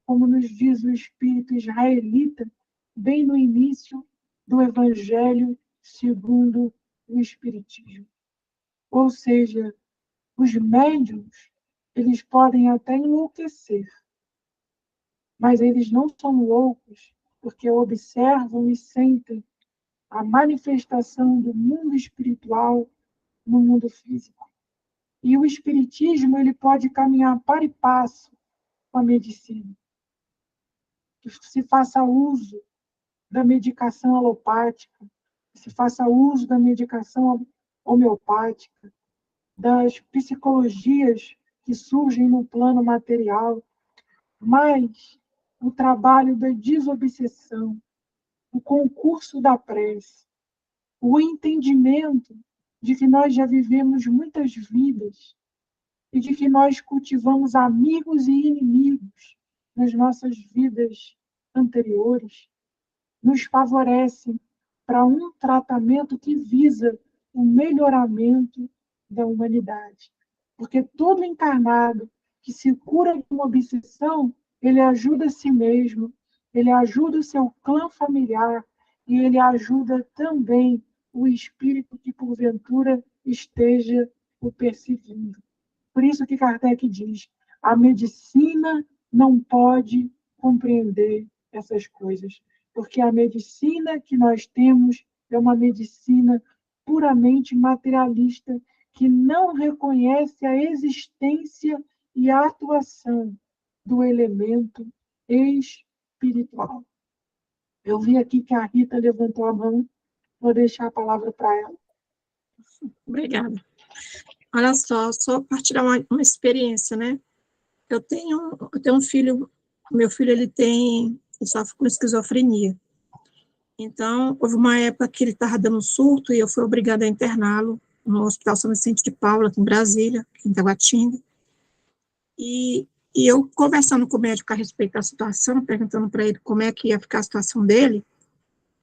como nos diz o Espírito israelita, bem no início do Evangelho segundo o Espiritismo. Ou seja, os médiuns, eles podem até enlouquecer, mas eles não são loucos porque observam e sentem a manifestação do mundo espiritual no mundo físico. E o espiritismo ele pode caminhar para e passo com a medicina. Que se faça uso da medicação alopática, que se faça uso da medicação homeopática, das psicologias que surgem no plano material, mas o trabalho da desobsessão, o concurso da prece, o entendimento de que nós já vivemos muitas vidas e de que nós cultivamos amigos e inimigos nas nossas vidas anteriores, nos favorece para um tratamento que visa o melhoramento da humanidade. Porque todo encarnado que se cura de uma obsessão, ele ajuda a si mesmo, ele ajuda o seu clã familiar e ele ajuda também o espírito que porventura esteja o perseguindo. Por isso que Kardec diz, a medicina não pode compreender essas coisas, porque a medicina que nós temos é uma medicina puramente materialista, que não reconhece a existência e a atuação do elemento espiritual. Eu vi aqui que a Rita levantou a mão, vou deixar a palavra para ela. Obrigada. Olha só partilhar uma experiência, né? Eu tenho um filho, meu filho ele sofre com esquizofrenia. Então, houve uma época que ele estava dando surto e eu fui obrigada a interná-lo no Hospital São Vicente de Paula, aqui em Brasília, aqui em Taguatinga. E eu conversando com o médico a respeito da situação, perguntando para ele como é que ia ficar a situação dele,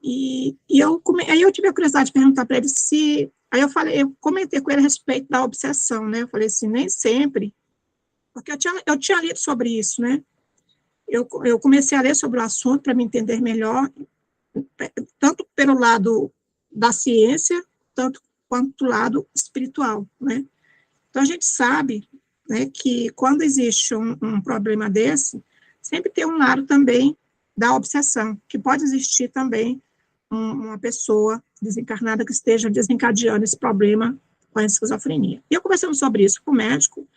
aí eu tive a curiosidade de perguntar para ele se... Aí eu comentei com ele a respeito da obsessão, né? Eu falei assim, nem sempre, porque eu tinha lido sobre isso, né? Eu comecei a ler sobre o assunto para me entender melhor, tanto pelo lado da ciência, tanto quanto do lado espiritual, né? Então, a gente sabe, né, que quando existe um problema desse, sempre tem um lado também da obsessão, que pode existir também uma pessoa desencarnada que esteja desencadeando esse problema com a esquizofrenia. E eu conversando sobre isso com o médico,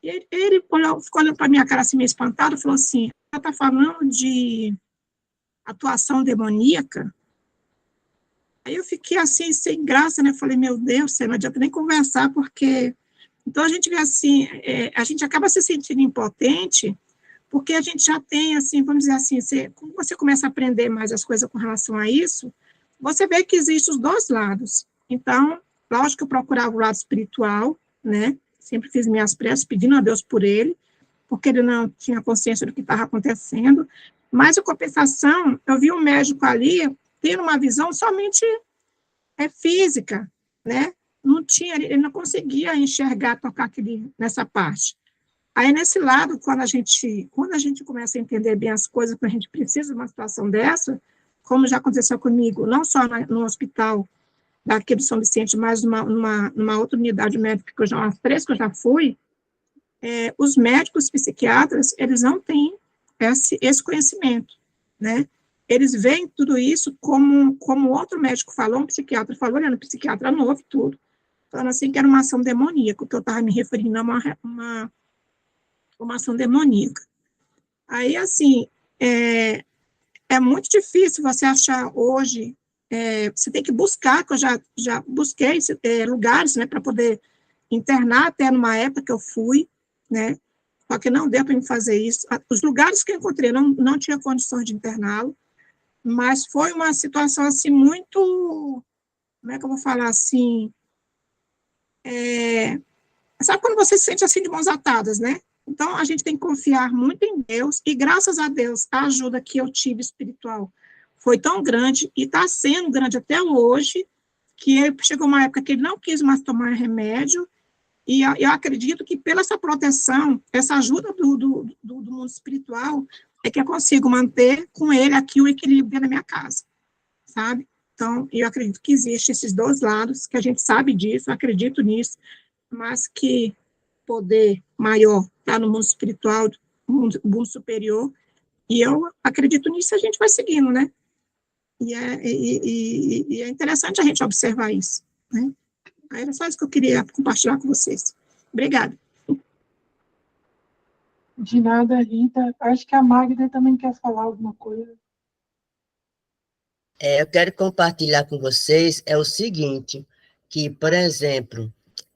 ele ficou olhando para a minha cara assim, meio espantado, falou assim, ela está falando de atuação demoníaca? Aí eu fiquei assim, sem graça, né? Falei, meu Deus, não adianta nem conversar, porque... Então, a gente vê assim, a gente acaba se sentindo impotente, porque a gente já tem, assim, vamos dizer assim, quando você começa a aprender mais as coisas com relação a isso, você vê que existem os dois lados. Então, lógico que eu procurava o lado espiritual, né? Sempre fiz minhas preces, pedindo a Deus por ele, porque ele não tinha consciência do que estava acontecendo, mas, em compensação, eu vi um médico ali tendo uma visão somente física, né? Não tinha, ele não conseguia enxergar, tocar nessa parte. Aí, nesse lado, quando a gente começa a entender bem as coisas, quando a gente precisa de uma situação dessa, como já aconteceu comigo, não só no hospital daqui do São Vicente, mas numa outra unidade médica, umas 3 que eu já fui, os médicos psiquiatras, eles não têm esse conhecimento, né? Eles veem tudo isso como outro médico falou, um psiquiatra falou, olhando, o psiquiatra não ouve tudo, falando assim que era uma ação demoníaca, que eu estava me referindo a uma ação demoníaca. Aí, assim, é muito difícil você achar hoje, você tem que buscar, que eu já busquei lugares, né, para poder internar, até numa época que eu fui, né, só que não deu para me fazer isso. Os lugares que eu encontrei não tinha condições de interná-lo, mas foi uma situação, assim, muito, como é que eu vou falar, assim, sabe quando você se sente, assim, de mãos atadas, né? Então, a gente tem que confiar muito em Deus, e graças a Deus, a ajuda que eu tive espiritual foi tão grande, e está sendo grande até hoje, que chegou uma época que ele não quis mais tomar remédio, e eu acredito que pela essa proteção, essa ajuda do mundo espiritual, é que eu consigo manter com ele aqui o equilíbrio dentro da minha casa, sabe? Então, eu acredito que existem esses dois lados, que a gente sabe disso, eu acredito nisso, mas que poder maior está no mundo espiritual, no mundo superior, e eu acredito nisso, a gente vai seguindo, né? E é interessante a gente observar isso, né? Era só isso que eu queria compartilhar com vocês. Obrigada. De nada, Rita. Acho que a Magda também quer falar alguma coisa. Eu quero compartilhar com vocês o seguinte, que, por exemplo,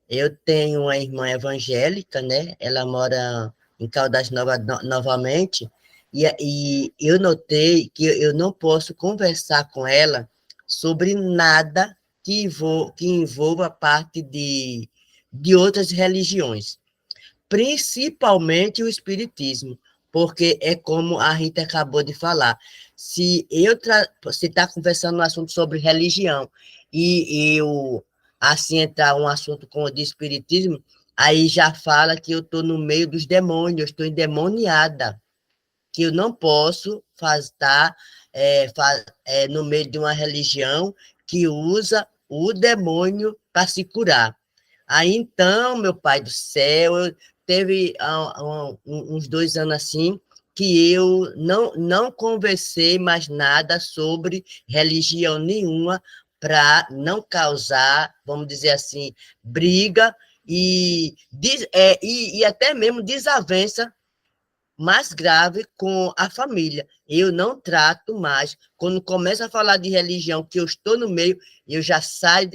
eu tenho uma irmã evangélica, né? Ela mora em Caldas Novas novamente, e eu notei que eu não posso conversar com ela sobre nada que envolva a parte de outras religiões, principalmente o espiritismo, porque é como a Rita acabou de falar, se está conversando um assunto sobre religião e eu assim entrar um assunto de espiritismo, aí já fala que eu estou no meio dos demônios, estou endemoniada, que eu não posso estar no meio de uma religião que usa o demônio para se curar. Aí, então, meu pai do céu, teve uns 2 anos assim, que eu não conversei mais nada sobre religião nenhuma, para não causar, vamos dizer assim, briga e até mesmo desavença mais grave com a família. Eu não trato mais. Quando começa a falar de religião, que eu estou no meio, eu já saio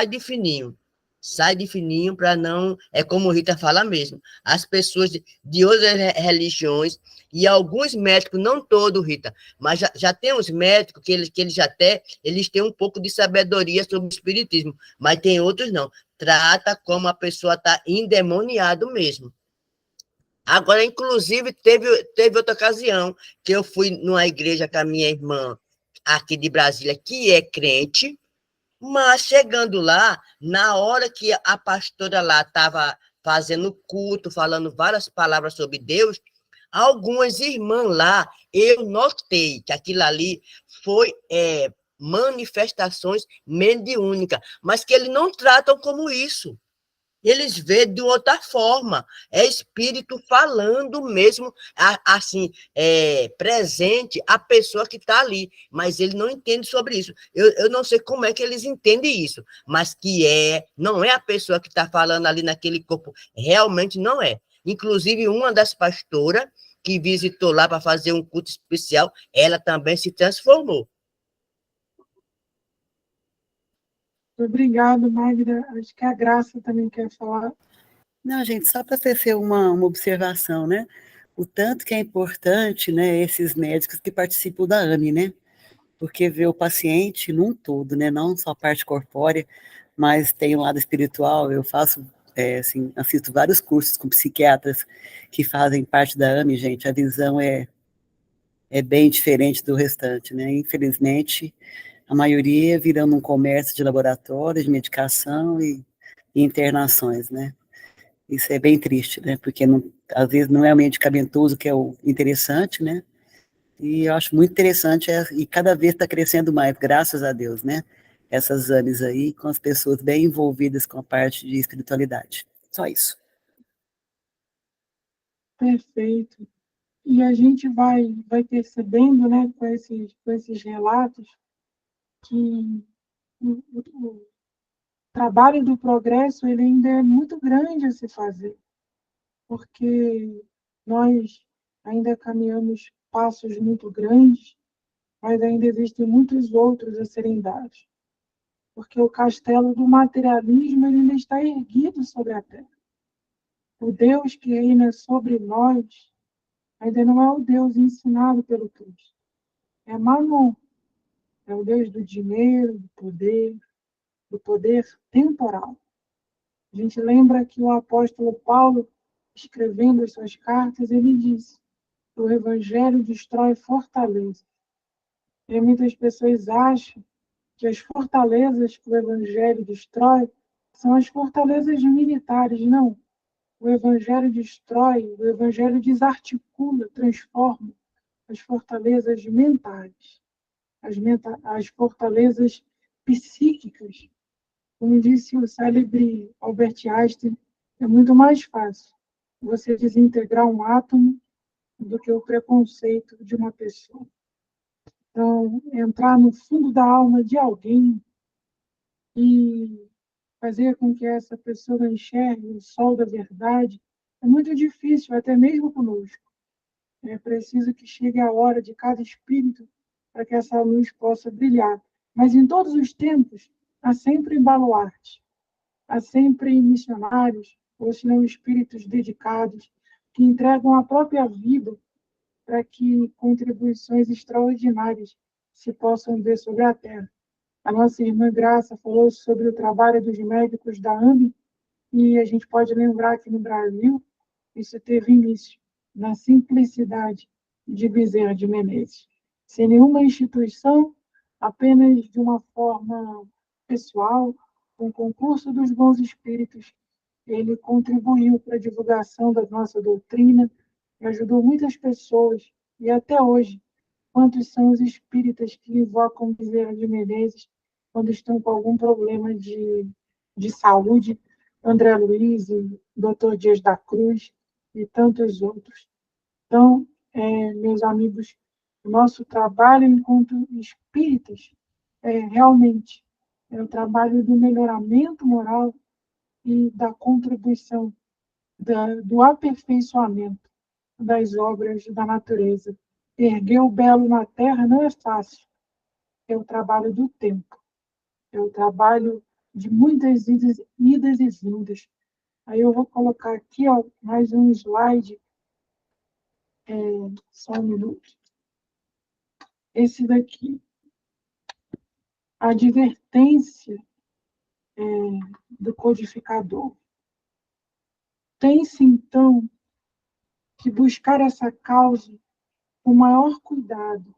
de fininho. Sai de fininho para não... É como Rita fala mesmo. As pessoas de outras religiões, e alguns médicos, não todos, Rita, mas já tem uns médicos que eles têm um pouco de sabedoria sobre o espiritismo, mas tem outros não. Trata como a pessoa está endemoniado mesmo. Agora, inclusive, teve outra ocasião que eu fui numa igreja com a minha irmã aqui de Brasília, que é crente, mas chegando lá, na hora que a pastora lá estava fazendo culto, falando várias palavras sobre Deus, algumas irmãs lá, eu notei que aquilo ali foi manifestações mediúnicas, mas que eles não tratam como isso. Eles veem de outra forma, é espírito falando mesmo, assim, presente a pessoa que está ali, mas ele não entende sobre isso. Eu não sei como é que eles entendem isso, mas que não é a pessoa que está falando ali naquele corpo, realmente não é. Inclusive, uma das pastoras que visitou lá para fazer um culto especial, ela também se transformou. Obrigada, Magda. Acho que a Graça também quer falar. Não, gente, só para tecer uma observação, né? O tanto que é importante, né, esses médicos que participam da AME, né? Porque vê o paciente num todo, né? Não só a parte corpórea, mas tem o lado espiritual. Eu faço assim, assisto vários cursos com psiquiatras que fazem parte da AME, gente, a visão é bem diferente do restante, né? Infelizmente, a maioria virando um comércio de laboratórios, de medicação e internações, né? Isso é bem triste, né? Porque não, às vezes não é o medicamentoso que é o interessante, né? E eu acho muito interessante, e cada vez está crescendo mais, graças a Deus, né? Essas AMEs aí, com as pessoas bem envolvidas com a parte de espiritualidade. Só isso. Perfeito. E a gente vai percebendo, né, com esses relatos, que o trabalho do progresso ele ainda é muito grande a se fazer, porque nós ainda caminhamos passos muito grandes, mas ainda existem muitos outros a serem dados, porque o castelo do materialismo ele ainda está erguido sobre a terra. O Deus que reina sobre nós ainda não é o Deus ensinado pelo Cristo. É Mammon, é o Deus do dinheiro, do poder temporal. A gente lembra que o apóstolo Paulo, escrevendo as suas cartas, ele disse que o evangelho destrói fortalezas. E muitas pessoas acham que as fortalezas que o evangelho destrói são as fortalezas militares. Não. O evangelho destrói, o evangelho desarticula, transforma as fortalezas mentais, as fortalezas psíquicas. Como disse o célebre Albert Einstein, é muito mais fácil você desintegrar um átomo do que o preconceito de uma pessoa. Então, entrar no fundo da alma de alguém e fazer com que essa pessoa enxergue o sol da verdade é muito difícil, até mesmo conosco. É preciso que chegue a hora de cada espírito para que essa luz possa brilhar. Mas em todos os tempos, há sempre baluarte, há sempre missionários, ou se não espíritos dedicados, que entregam a própria vida para que contribuições extraordinárias se possam ver sobre a Terra. A nossa irmã Graça falou sobre o trabalho dos médicos da AME, e a gente pode lembrar que no Brasil isso teve início na simplicidade de Bezerra de Menezes. Sem nenhuma instituição, apenas de uma forma pessoal, com o concurso dos bons espíritos, ele contribuiu para a divulgação da nossa doutrina e ajudou muitas pessoas. E até hoje, quantos são os espíritas que invocam Bezerra de Menezes quando estão com algum problema de saúde? André Luiz, Dr. Dias da Cruz e tantos outros. Então, meus amigos, o nosso trabalho enquanto espíritas realmente é o trabalho do melhoramento moral e da contribuição do aperfeiçoamento das obras da natureza. Erguer o belo na terra não é fácil, é o trabalho do tempo, é o trabalho de muitas idas e vindas. Aí eu vou colocar aqui mais um slide, só um minuto. Esse daqui, a advertência do codificador. Tem-se, então, que buscar essa causa com maior cuidado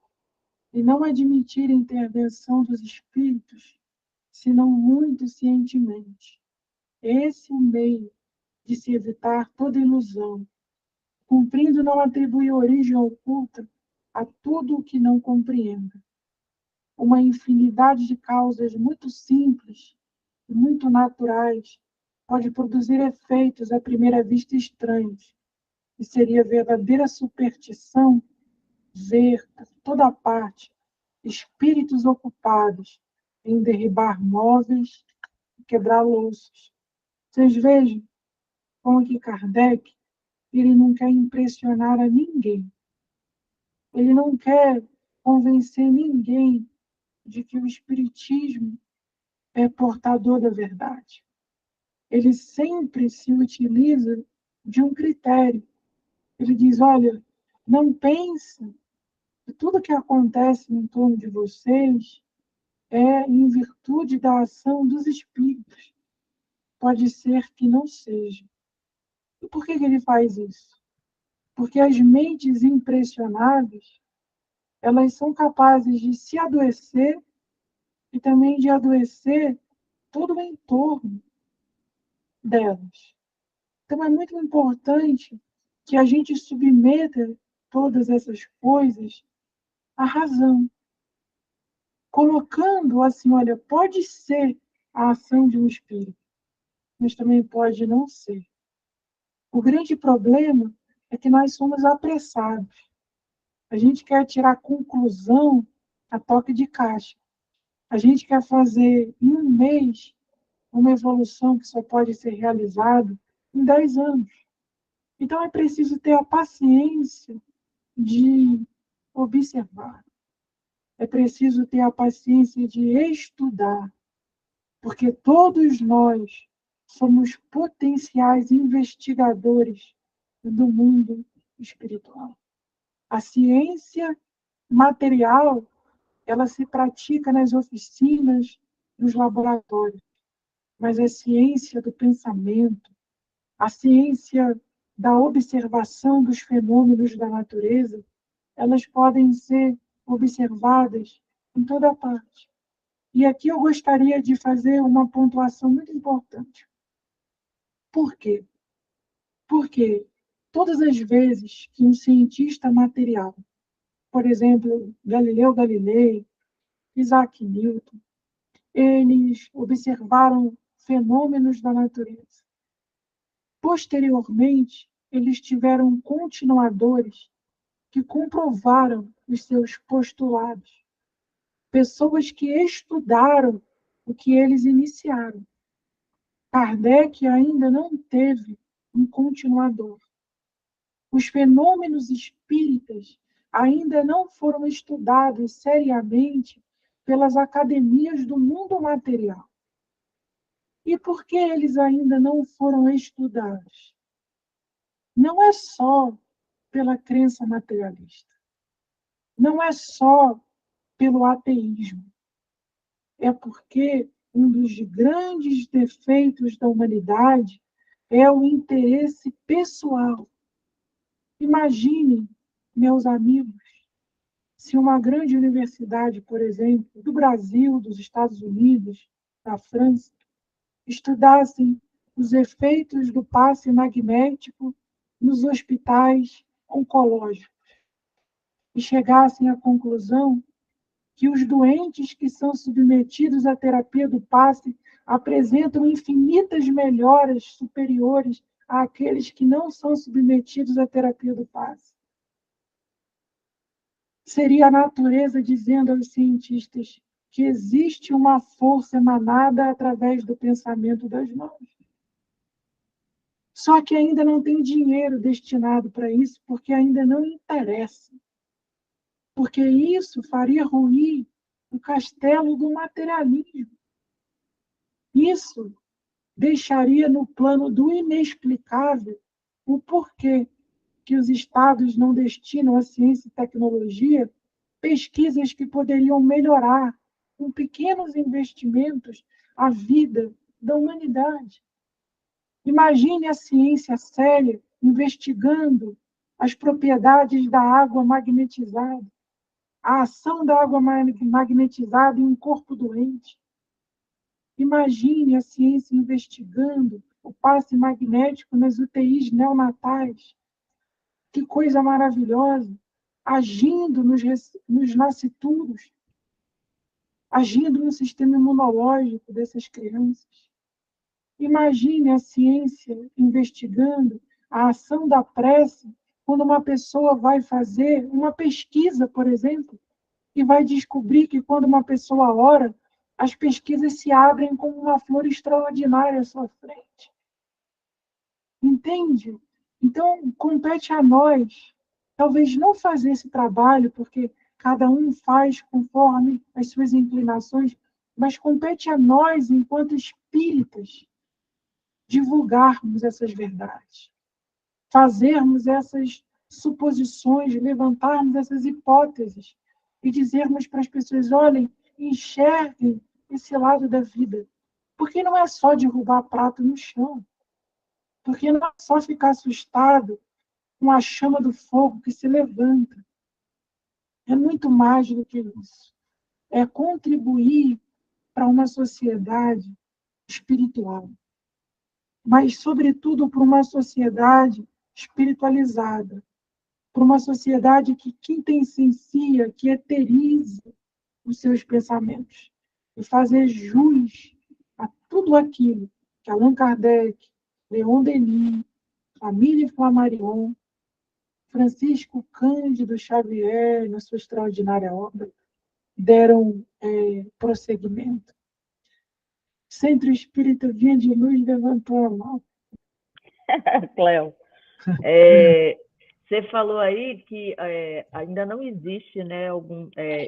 e não admitir a intervenção dos espíritos, senão muito cientemente. Esse é o meio de se evitar toda ilusão, cumprindo não atribuir origem oculta a tudo o que não compreenda. Uma infinidade de causas muito simples e muito naturais pode produzir efeitos à primeira vista estranhos, e seria verdadeira superstição ver por toda parte espíritos ocupados em derribar móveis e quebrar louças. Vocês vejam como que Kardec ele não quer impressionar a ninguém. Ele não quer convencer ninguém de que o espiritismo é portador da verdade. Ele sempre se utiliza de um critério. Ele diz, olha, não pense que tudo que acontece em torno de vocês é em virtude da ação dos espíritos. pode ser que não seja. E por que ele faz isso? Porque as mentes impressionáveis, elas são capazes de se adoecer e também de adoecer todo o entorno delas. Então, é muito importante que a gente submeta todas essas coisas à razão, colocando assim, olha, pode ser a ação de um espírito, mas também pode não ser. O grande problema é que nós somos apressados. A gente quer tirar conclusão a toque de caixa. A gente quer fazer em um mês uma evolução que só pode ser realizada em 10 anos. Então, é preciso ter a paciência de observar. É preciso ter a paciência de estudar, porque todos nós somos potenciais investigadores do mundo espiritual. A ciência material, ela se pratica nas oficinas, nos laboratórios, mas a ciência do pensamento, a ciência da observação dos fenômenos da natureza, elas podem ser observadas em toda parte. E aqui eu gostaria de fazer uma pontuação muito importante. Por quê? Porque todas as vezes que um cientista material, por exemplo, Galileu Galilei, Isaac Newton, eles observaram fenômenos da natureza. Posteriormente, eles tiveram continuadores que comprovaram os seus postulados. Pessoas que estudaram o que eles iniciaram. Kardec ainda não teve um continuador. Os fenômenos espíritas ainda não foram estudados seriamente pelas academias do mundo material. E por que eles ainda não foram estudados? Não é só pela crença materialista. Não é só pelo ateísmo. É porque um dos grandes defeitos da humanidade é o interesse pessoal. Imaginem, meus amigos, se uma grande universidade, por exemplo, do Brasil, dos Estados Unidos, da França, estudassem os efeitos do passe magnético nos hospitais oncológicos e chegassem à conclusão que os doentes que são submetidos à terapia do passe apresentam infinitas melhoras superiores àqueles que não são submetidos à terapia do passe. Seria a natureza dizendo aos cientistas que existe uma força emanada através do pensamento das mãos. Só que ainda não tem dinheiro destinado para isso, porque ainda não interessa. Porque isso faria ruir o castelo do materialismo. Isso deixaria no plano do inexplicável o porquê que os estados não destinam à ciência e tecnologia pesquisas que poderiam melhorar, com pequenos investimentos, a vida da humanidade. Imagine a ciência séria investigando as propriedades da água magnetizada, a ação da água magnetizada em um corpo doente. Imagine a ciência investigando o passe magnético nas UTIs neonatais. Que coisa maravilhosa! Agindo nos nascituros, agindo no sistema imunológico dessas crianças. Imagine a ciência investigando a ação da prece quando uma pessoa vai fazer uma pesquisa, por exemplo, e vai descobrir que quando uma pessoa ora, as pesquisas se abrem como uma flor extraordinária à sua frente. Entende? Então, compete a nós, talvez não fazer esse trabalho, porque cada um faz conforme as suas inclinações, mas compete a nós, enquanto espíritas, divulgarmos essas verdades, fazermos essas suposições, levantarmos essas hipóteses e dizermos para as pessoas, olhem, enxerguem esse lado da vida. Porque não é só derrubar prato no chão. Porque não é só ficar assustado com a chama do fogo que se levanta. É muito mais do que isso. É contribuir para uma sociedade espiritual, mas, sobretudo, para uma sociedade espiritualizada, para uma sociedade que quintessencia, que eteriza os seus pensamentos e fazer jus a tudo aquilo que Allan Kardec, Leon Denis, Camille Flammarion, Francisco Cândido Xavier, na sua extraordinária obra, deram prosseguimento. Centro Espírita Vinha de Luz levantou a mão. Cléo, você falou aí que ainda não existe, né,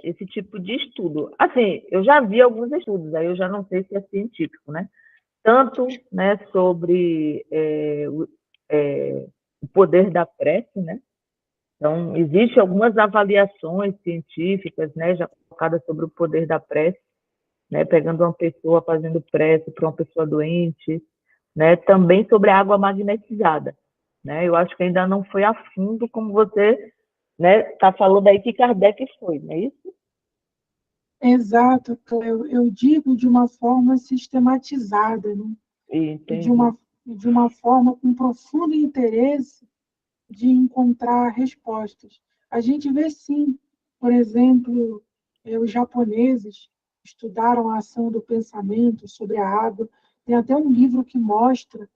esse tipo de estudo. Assim, eu já vi alguns estudos, aí eu já não sei se é científico, né? Tanto, né, sobre o poder da prece, né? Então, existem algumas avaliações científicas, né, já colocadas sobre o poder da prece, né, pegando uma pessoa fazendo prece para uma pessoa doente, né, também sobre a água magnetizada, né? Eu acho que ainda não foi a fundo como você, né, tá falando aí que Kardec foi, não é isso? Exato, Cleo. Eu digo de uma forma sistematizada, né? E de uma forma com profundo interesse de encontrar respostas. A gente vê, sim, por exemplo, os japoneses estudaram a ação do pensamento sobre a água. Tem até um livro que mostra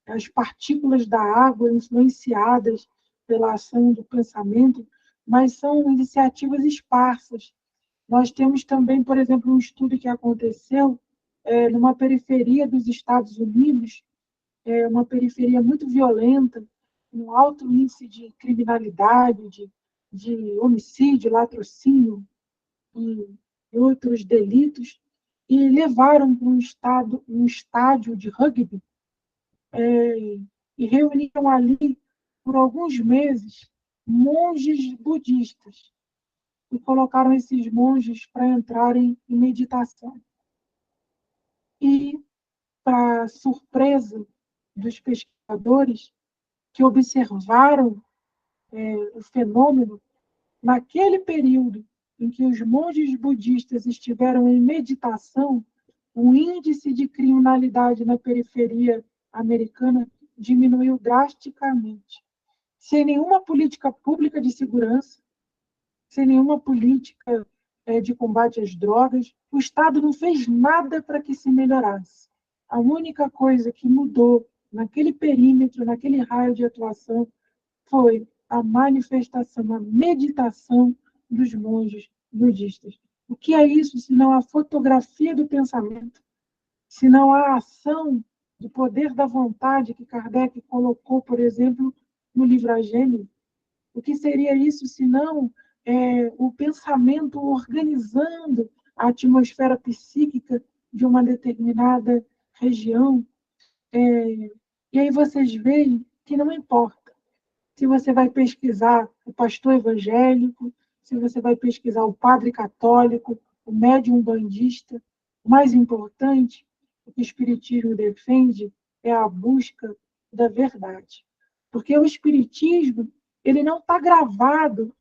as partículas da água influenciadas pela ação do pensamento, mas são iniciativas esparsas. Nós temos também, por exemplo, um estudo que aconteceu numa periferia dos Estados Unidos, uma periferia muito violenta, um alto índice de criminalidade, de homicídio, latrocínio e outros delitos, e levaram para um estádio de rugby e reuniram ali, por alguns meses, monges budistas e colocaram esses monges para entrarem em meditação. E, para surpresa dos pesquisadores que observaram o fenômeno, naquele período em que os monges budistas estiveram em meditação, o índice de criminalidade na periferia americana diminuiu drasticamente. Sem nenhuma política pública de segurança, sem nenhuma política de combate às drogas, o Estado não fez nada para que se melhorasse. A única coisa que mudou naquele perímetro, naquele raio de atuação, foi a manifestação, a meditação dos monges budistas. O que é isso, senão a fotografia do pensamento, senão a ação do poder da vontade que Kardec colocou, por exemplo, no livro A Gênese? O que seria isso, senão o pensamento organizando a atmosfera psíquica de uma determinada região? E aí vocês veem que não importa se você vai pesquisar o pastor evangélico, se você vai pesquisar o padre católico, o médium bandista. O mais importante, o que o Espiritismo defende, é a busca da verdade. Porque o Espiritismo, ele não está gravado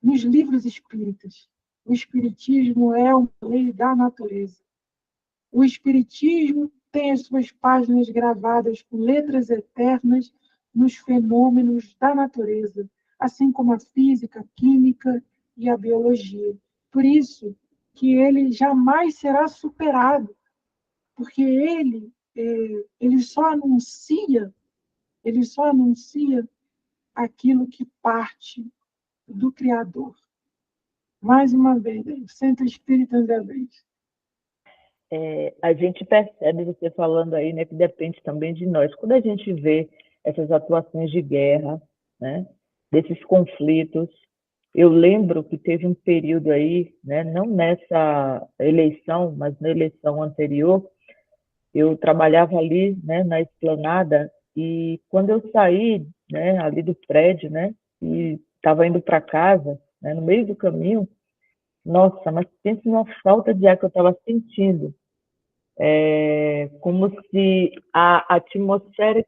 nos livros espíritas. O Espiritismo é uma lei da natureza. O Espiritismo tem as suas páginas gravadas com letras eternas nos fenômenos da natureza, assim como a física, a química e a biologia. Por isso que ele jamais será superado, porque ele só anuncia aquilo que parte do Criador. Mais uma vez, o Centro Espírita André Luiz. A gente percebe, você falando aí, né, que depende também de nós. Quando a gente vê essas atuações de guerra, né, desses conflitos, eu lembro que teve um período aí, né, não nessa eleição, mas na eleição anterior, eu trabalhava ali, né, na esplanada, e quando eu saí, né, ali do prédio, né, e estava indo para casa, né, no meio do caminho, nossa, mas pense numa falta de ar que eu estava sentindo. como se a atmosfera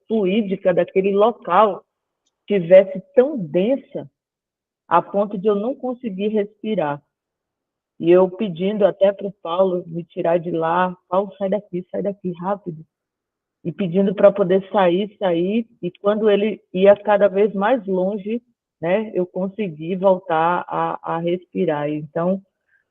fluídica daquele local tivesse tão densa a ponto de eu não conseguir respirar. E eu pedindo até para o Paulo me tirar de lá, Paulo, sai daqui, rápido. E pedindo para poder sair, e quando ele ia cada vez mais longe, né, eu consegui voltar a respirar. Então,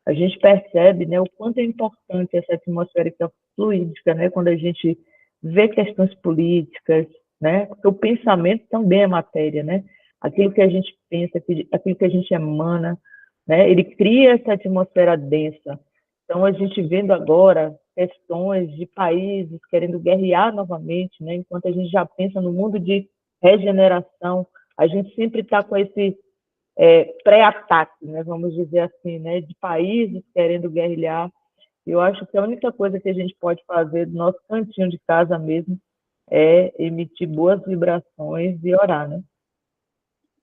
a gente percebe, né, o quanto é importante essa atmosfera fluídica, né, quando a gente vê questões políticas, né, porque o pensamento também é matéria, né, aquilo que a gente pensa, aquilo que a gente emana, né, ele cria essa atmosfera densa. Então, a gente vendo agora questões de países querendo guerrear novamente, né, enquanto a gente já pensa no mundo de regeneração, a gente sempre está com esse pré-ataque, né, vamos dizer assim, né, de países querendo guerrilhar. Eu acho que a única coisa que a gente pode fazer do nosso cantinho de casa mesmo é emitir boas vibrações e orar, né?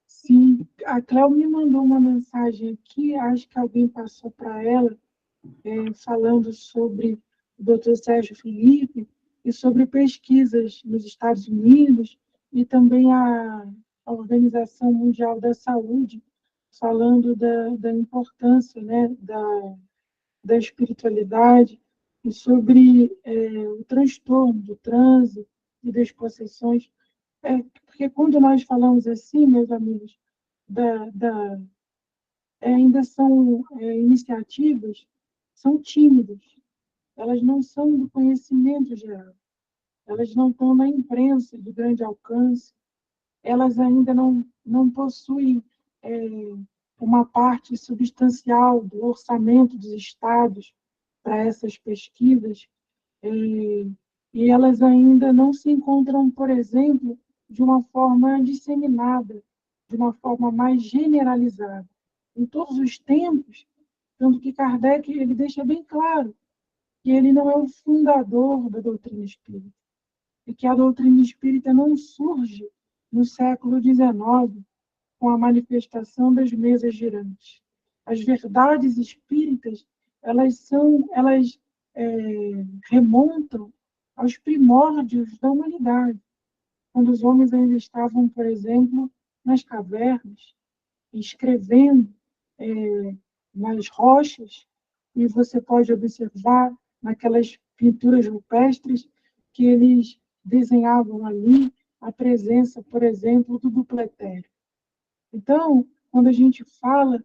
Sim, a Cléo me mandou uma mensagem aqui, acho que alguém passou para ela, falando sobre o Dr. Sérgio Felipe e sobre pesquisas nos Estados Unidos e também a Organização Mundial da Saúde, falando da importância, né, da espiritualidade e sobre o transtorno do transe e das possessões. Porque quando nós falamos assim, meus amigos, ainda são iniciativas, são tímidas, elas não são do conhecimento geral, elas não estão na imprensa de grande alcance, elas ainda não possuem uma parte substancial do orçamento dos estados para essas pesquisas, e elas ainda não se encontram, por exemplo, de uma forma disseminada, de uma forma mais generalizada. Em todos os tempos, tanto que Kardec ele deixa bem claro que ele não é o fundador da doutrina espírita, e que a doutrina espírita não surge no século XIX, com a manifestação das mesas girantes. As verdades espíritas, elas remontam aos primórdios da humanidade, quando os homens ainda estavam, por exemplo, nas cavernas, escrevendo nas rochas, e você pode observar naquelas pinturas rupestres que eles desenhavam ali a presença, por exemplo, do duplo etéreo. Então, quando a gente fala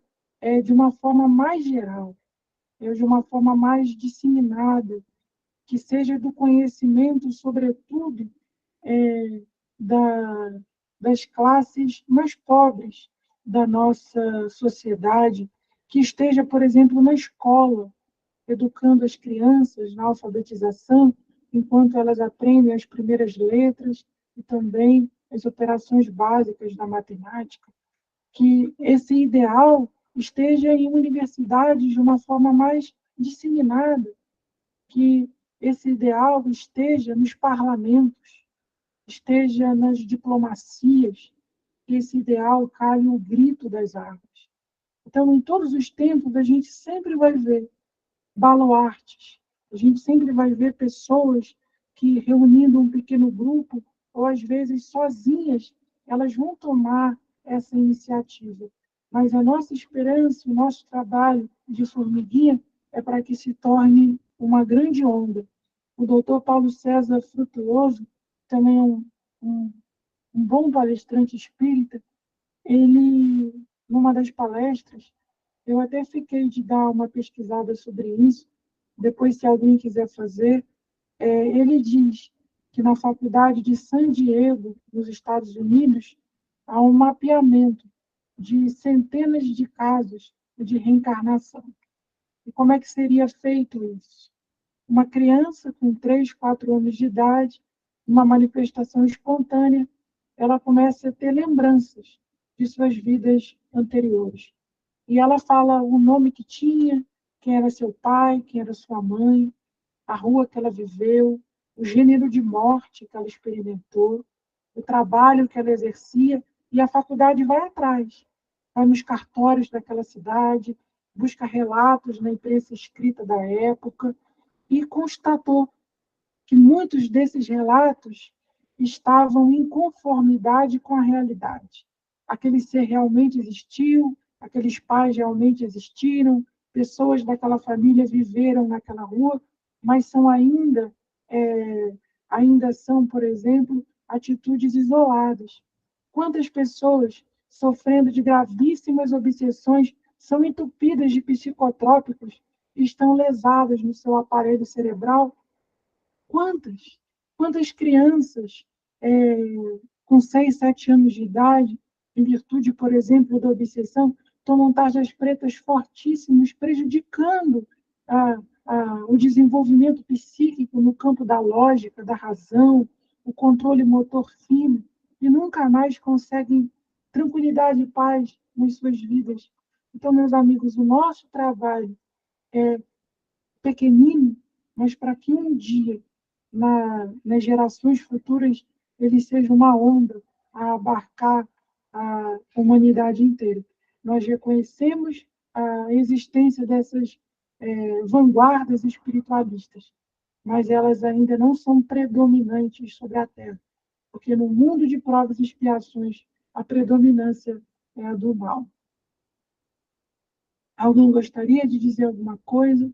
de uma forma mais geral, de uma forma mais disseminada, que seja do conhecimento, sobretudo, das classes mais pobres da nossa sociedade, que esteja, por exemplo, na escola, educando as crianças na alfabetização, enquanto elas aprendem as primeiras letras e também as operações básicas da matemática, que esse ideal esteja em universidades de uma forma mais disseminada, que esse ideal esteja nos parlamentos, esteja nas diplomacias, que esse ideal cale no grito das águas. Então, em todos os tempos, a gente sempre vai ver baluartes, a gente sempre vai ver pessoas que, reunindo um pequeno grupo, ou às vezes sozinhas, elas vão tomar essa iniciativa. Mas a nossa esperança, o nosso trabalho de formiguinha é para que se torne uma grande onda. O doutor Paulo César Frutuoso, também é um bom palestrante espírita, ele, numa das palestras, eu até fiquei de dar uma pesquisada sobre isso, depois, se alguém quiser fazer, ele diz que na Faculdade de San Diego, nos Estados Unidos, há um mapeamento de centenas de casos de reencarnação. E como é que seria feito isso? Uma criança com 3, 4 anos de idade, uma manifestação espontânea, ela começa a ter lembranças de suas vidas anteriores. E ela fala o nome que tinha, quem era seu pai, quem era sua mãe, a rua que ela viveu, o gênero de morte que ela experimentou, o trabalho que ela exercia, e a faculdade vai atrás, vai nos cartórios daquela cidade, busca relatos na imprensa escrita da época e constatou que muitos desses relatos estavam em conformidade com a realidade. Aquele ser realmente existiu, aqueles pais realmente existiram, pessoas daquela família viveram naquela rua, mas são ainda são, por exemplo, atitudes isoladas. Quantas pessoas sofrendo de gravíssimas obsessões são entupidas de psicotrópicos e estão lesadas no seu aparelho cerebral? Quantas? Quantas crianças com 6, 7 anos de idade, em virtude, por exemplo, da obsessão, tomam tarjas pretas fortíssimas, prejudicando o desenvolvimento psíquico no campo da lógica, da razão, o controle motor fino, e nunca mais conseguem tranquilidade e paz nas suas vidas. Então, meus amigos, o nosso trabalho é pequenino, mas para que um dia, nas gerações futuras, ele seja uma onda a abarcar a humanidade inteira. Nós reconhecemos a existência dessas vanguardas espiritualistas, mas elas ainda não são predominantes sobre a Terra, porque no mundo de provas e expiações, a predominância é a do mal. Alguém gostaria de dizer alguma coisa?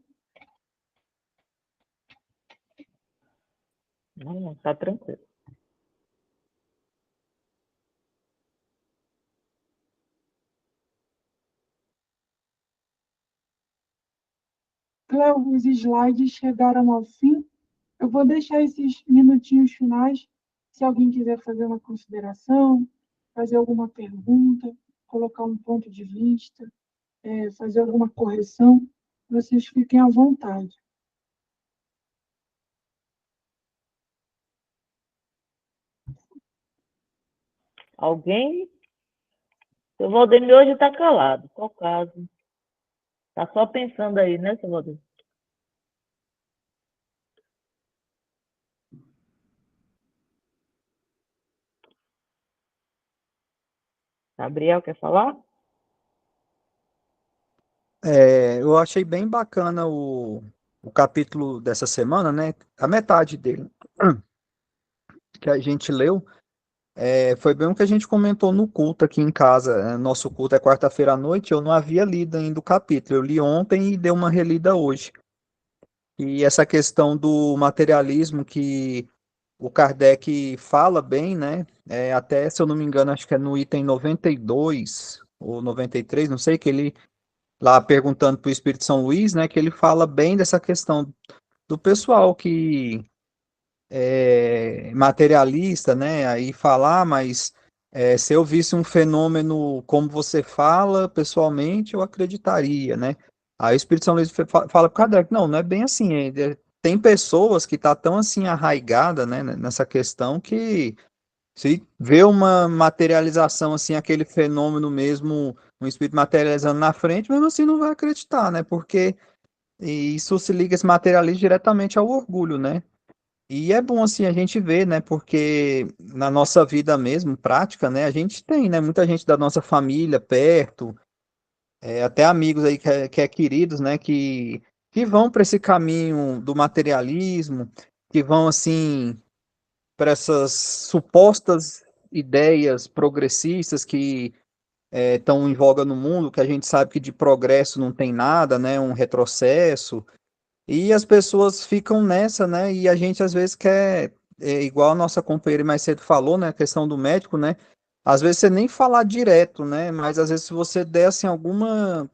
Não, está tranquilo. Cléo, os slides chegaram ao fim. Eu vou deixar esses minutinhos finais, se alguém quiser fazer uma consideração, fazer alguma pergunta, colocar um ponto de vista, fazer alguma correção, vocês fiquem à vontade. Alguém? Seu Valdemir hoje está calado. Qual o caso? Está só pensando aí, né, seu Valdemir? Gabriel, quer falar? Eu achei bem bacana o capítulo dessa semana, né? A metade dele que a gente leu. Foi bem o que a gente comentou no culto aqui em casa. Nosso culto é quarta-feira à noite. Eu não havia lido ainda o capítulo. Eu li ontem e dei uma relida hoje. E essa questão do materialismo que o Kardec fala bem, né? Até, se eu não me engano, acho que é no item 92 ou 93, não sei, que ele, lá perguntando para o Espírito São Luís, né? Que ele fala bem dessa questão do pessoal que materialista, né? Aí falar, mas se eu visse um fenômeno como você fala, pessoalmente, eu acreditaria, né? Aí o Espírito Santo Luís fala para Kardec, não é bem assim. Tem pessoas que tá tão assim arraigada, né, nessa questão que se vê uma materialização assim, aquele fenômeno mesmo, um espírito materializando na frente, mesmo assim não vai acreditar, né? Porque isso se liga, esse materialismo diretamente ao orgulho, né? E é bom assim a gente ver, né? Porque na nossa vida mesmo, prática, né? A gente tem, né? Muita gente da nossa família perto, até amigos aí que é queridos, né? Que vão para esse caminho do materialismo, que vão assim para essas supostas ideias progressistas que estão em voga no mundo, que a gente sabe que de progresso não tem nada, né? Um retrocesso. E as pessoas ficam nessa, né? E a gente às vezes quer, igual a nossa companheira mais cedo falou, né? A questão do médico, né? Às vezes você nem falar direto, né? Mas às vezes se você der assim alguma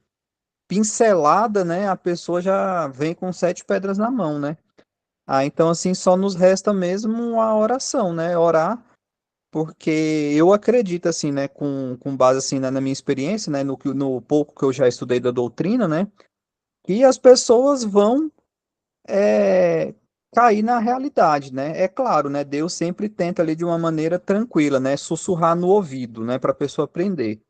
pincelada, né? A pessoa já vem com 7 pedras na mão, né? Então assim só nos resta mesmo a oração, né? Orar, porque eu acredito assim, né? Com base assim na minha experiência, né? No pouco que eu já estudei da doutrina, né? Que as pessoas vão é, cair na realidade, né? É claro, né? Deus sempre tenta ali de uma maneira tranquila, né? Sussurrar no ouvido, né? Para a pessoa aprender.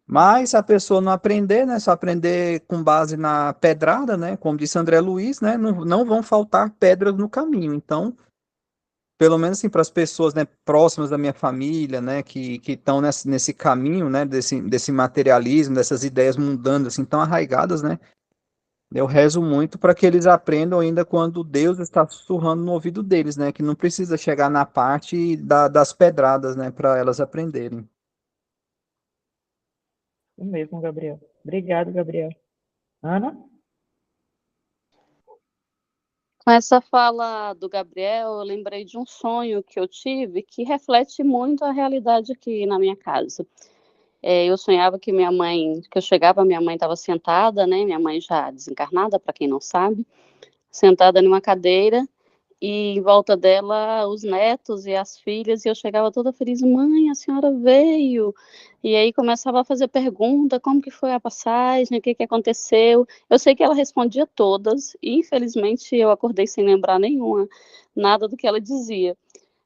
Mas se a pessoa não aprender, né? Só aprender com base na pedrada, né? Como disse André Luiz, né? Não vão faltar pedras no caminho. Então, pelo menos assim, para as pessoas, né, próximas da minha família, né, que estão nesse caminho, né, desse materialismo, dessas ideias mundanas, assim, tão arraigadas, né, eu rezo muito para que eles aprendam ainda quando Deus está sussurrando no ouvido deles, né, que não precisa chegar na parte das pedradas, né, para elas aprenderem. O mesmo, Gabriel. Obrigado, Gabriel. Ana? Com essa fala do Gabriel, eu lembrei de um sonho que eu tive que reflete muito a realidade aqui na minha casa. Eu sonhava que que eu chegava, minha mãe estava sentada, né? Minha mãe já desencarnada, para quem não sabe, sentada numa cadeira, e em volta dela os netos e as filhas, e eu chegava toda feliz, mãe, a senhora veio. E aí começava a fazer pergunta, como que foi a passagem, o que que aconteceu. Eu sei que ela respondia todas, e infelizmente eu acordei sem lembrar nenhuma, nada do que ela dizia.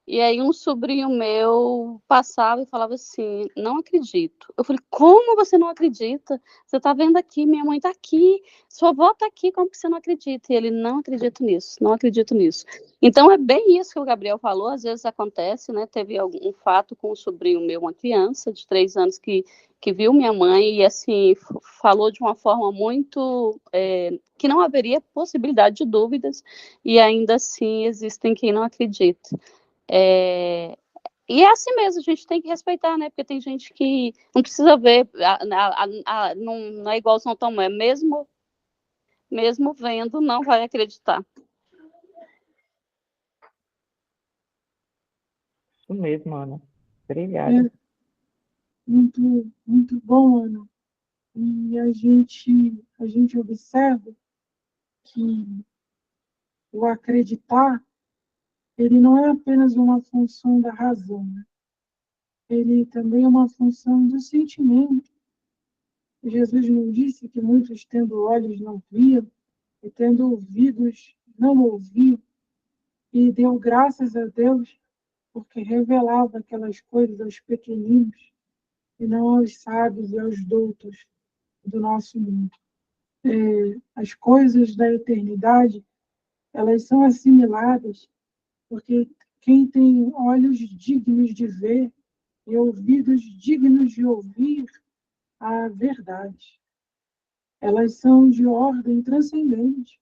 E aí um sobrinho meu passava e falava assim, não acredito. Eu falei, como você não acredita? Você está vendo aqui, minha mãe está aqui, sua avó está aqui, como que você não acredita? E ele, não acredito nisso, não acredito nisso. Então é bem isso que o Gabriel falou, às vezes acontece, né? Teve um fato com um sobrinho meu, uma criança de 3 anos que viu minha mãe e assim, falou de uma forma muito... que não haveria possibilidade de dúvidas, e ainda assim existem quem não acredita. E é assim mesmo, a gente tem que respeitar, né? Porque tem gente que não precisa ver, não é igual São Tomé, mesmo vendo, não vai acreditar. O mesmo, Ana. Obrigada. Muito, muito bom, Ana. E a gente observa que o acreditar, ele não é apenas uma função da razão, né? Ele também é uma função do sentimento. Jesus nos disse que muitos, tendo olhos, não viam, e tendo ouvidos, não ouviam, e deu graças a Deus, porque revelava aquelas coisas aos pequeninos, e não aos sábios e aos doutos do nosso mundo. As coisas da eternidade, elas são assimiladas, porque quem tem olhos dignos de ver e ouvidos dignos de ouvir a verdade, elas são de ordem transcendente.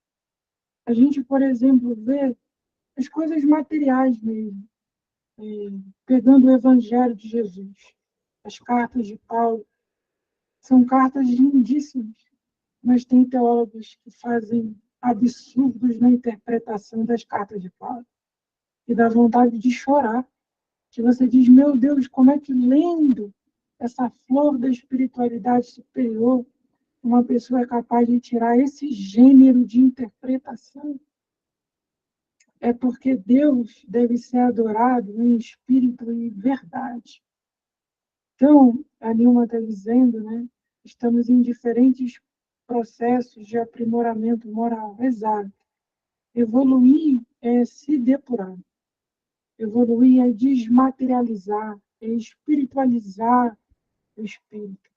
A gente, por exemplo, vê as coisas materiais mesmo, pegando o Evangelho de Jesus. As cartas de Paulo são cartas lindíssimas, mas tem teólogos que fazem absurdos na interpretação das cartas de Paulo, e dá vontade de chorar, que você diz, meu Deus, como é que lendo essa flor da espiritualidade superior, uma pessoa é capaz de tirar esse gênero de interpretação? É porque Deus deve ser adorado em espírito e verdade. Então, a Nilma está dizendo, né? Estamos em diferentes processos de aprimoramento moral. Exato. Evoluir é se depurar. Evoluir é desmaterializar, é espiritualizar o espírito.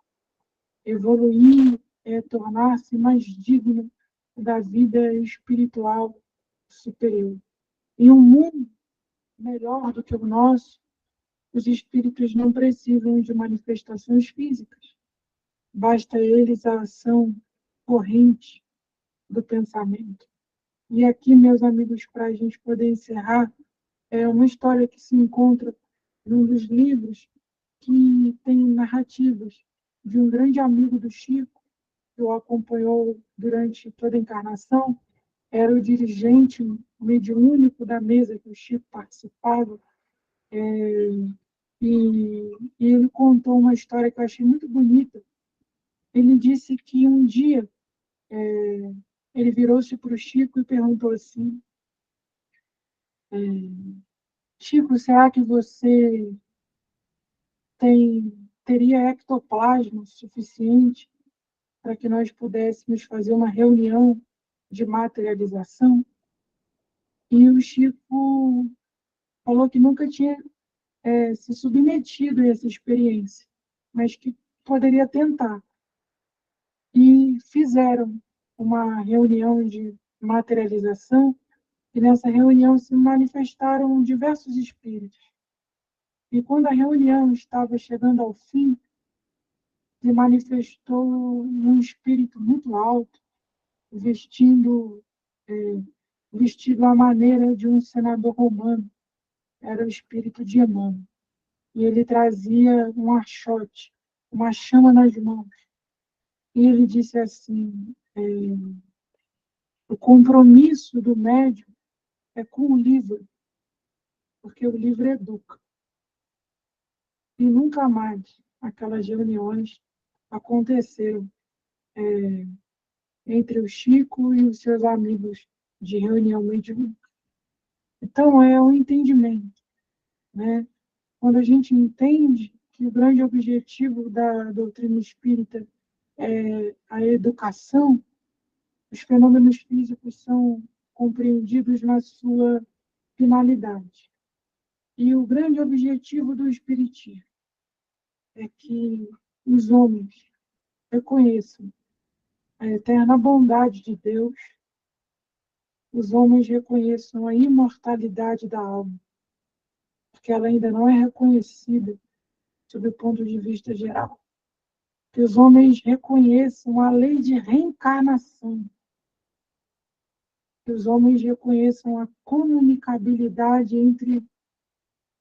Evoluir é tornar-se mais digno da vida espiritual superior. Em um mundo melhor do que o nosso, os espíritos não precisam de manifestações físicas. Basta a eles a ação corrente do pensamento. E aqui, meus amigos, para a gente poder encerrar, é uma história que se encontra num dos livros que tem narrativas de um grande amigo do Chico, que o acompanhou durante toda a encarnação, era o dirigente mediúnico da mesa que o Chico participava, e ele contou uma história que eu achei muito bonita. Ele disse que um dia ele virou-se para o Chico e perguntou assim, Chico, será que você teria ectoplasma suficiente para que nós pudéssemos fazer uma reunião de materialização? E o Chico falou que nunca tinha se submetido a essa experiência, mas que poderia tentar. E fizeram uma reunião de materialização E nessa reunião se manifestaram diversos espíritos. E quando a reunião estava chegando ao fim, se manifestou um espírito muito alto, vestindo, vestido à maneira de um senador romano. Era o espírito de Emmanuel. E ele trazia um archote, uma chama nas mãos. E ele disse assim, o compromisso do médium é com o livro, porque o livro educa. E nunca mais aquelas reuniões aconteceram entre o Chico e os seus amigos de reunião mediúnica. Então, é o entendimento, né? Quando a gente entende que o grande objetivo da doutrina espírita é a educação, os fenômenos físicos são compreendidos na sua finalidade. E o grande objetivo do espiritismo é que os homens reconheçam a eterna bondade de Deus, os homens reconheçam a imortalidade da alma, porque ela ainda não é reconhecida sob o ponto de vista geral. Que os homens reconheçam a lei de reencarnação, que os homens reconheçam a comunicabilidade entre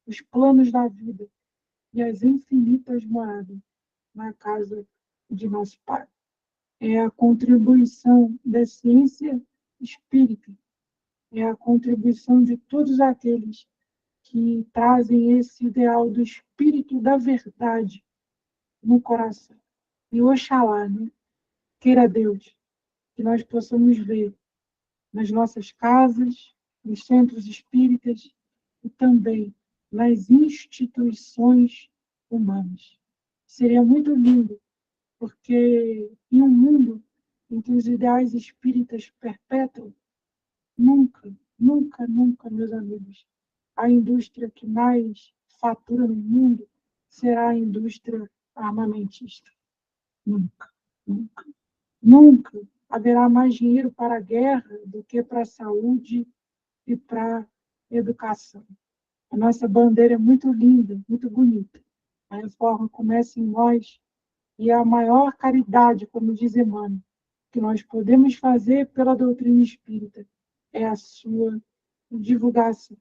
os planos da vida e as infinitas moradas na casa de nosso Pai. É a contribuição da ciência espírita, é a contribuição de todos aqueles que trazem esse ideal do espírito da verdade no coração. E oxalá, né? Queira Deus, que nós possamos ver nas nossas casas, nos centros espíritas e também nas instituições humanas. Seria muito lindo, porque em um mundo em que os ideais espíritas perpétuam, nunca, nunca, nunca, meus amigos, a indústria que mais fatura no mundo será a indústria armamentista. Nunca, nunca. Nunca haverá mais dinheiro para a guerra do que para a saúde e para a educação. A nossa bandeira é muito linda, muito bonita. A reforma começa em nós e a maior caridade, como diz Emmanuel, que nós podemos fazer pela doutrina espírita é a sua divulgação.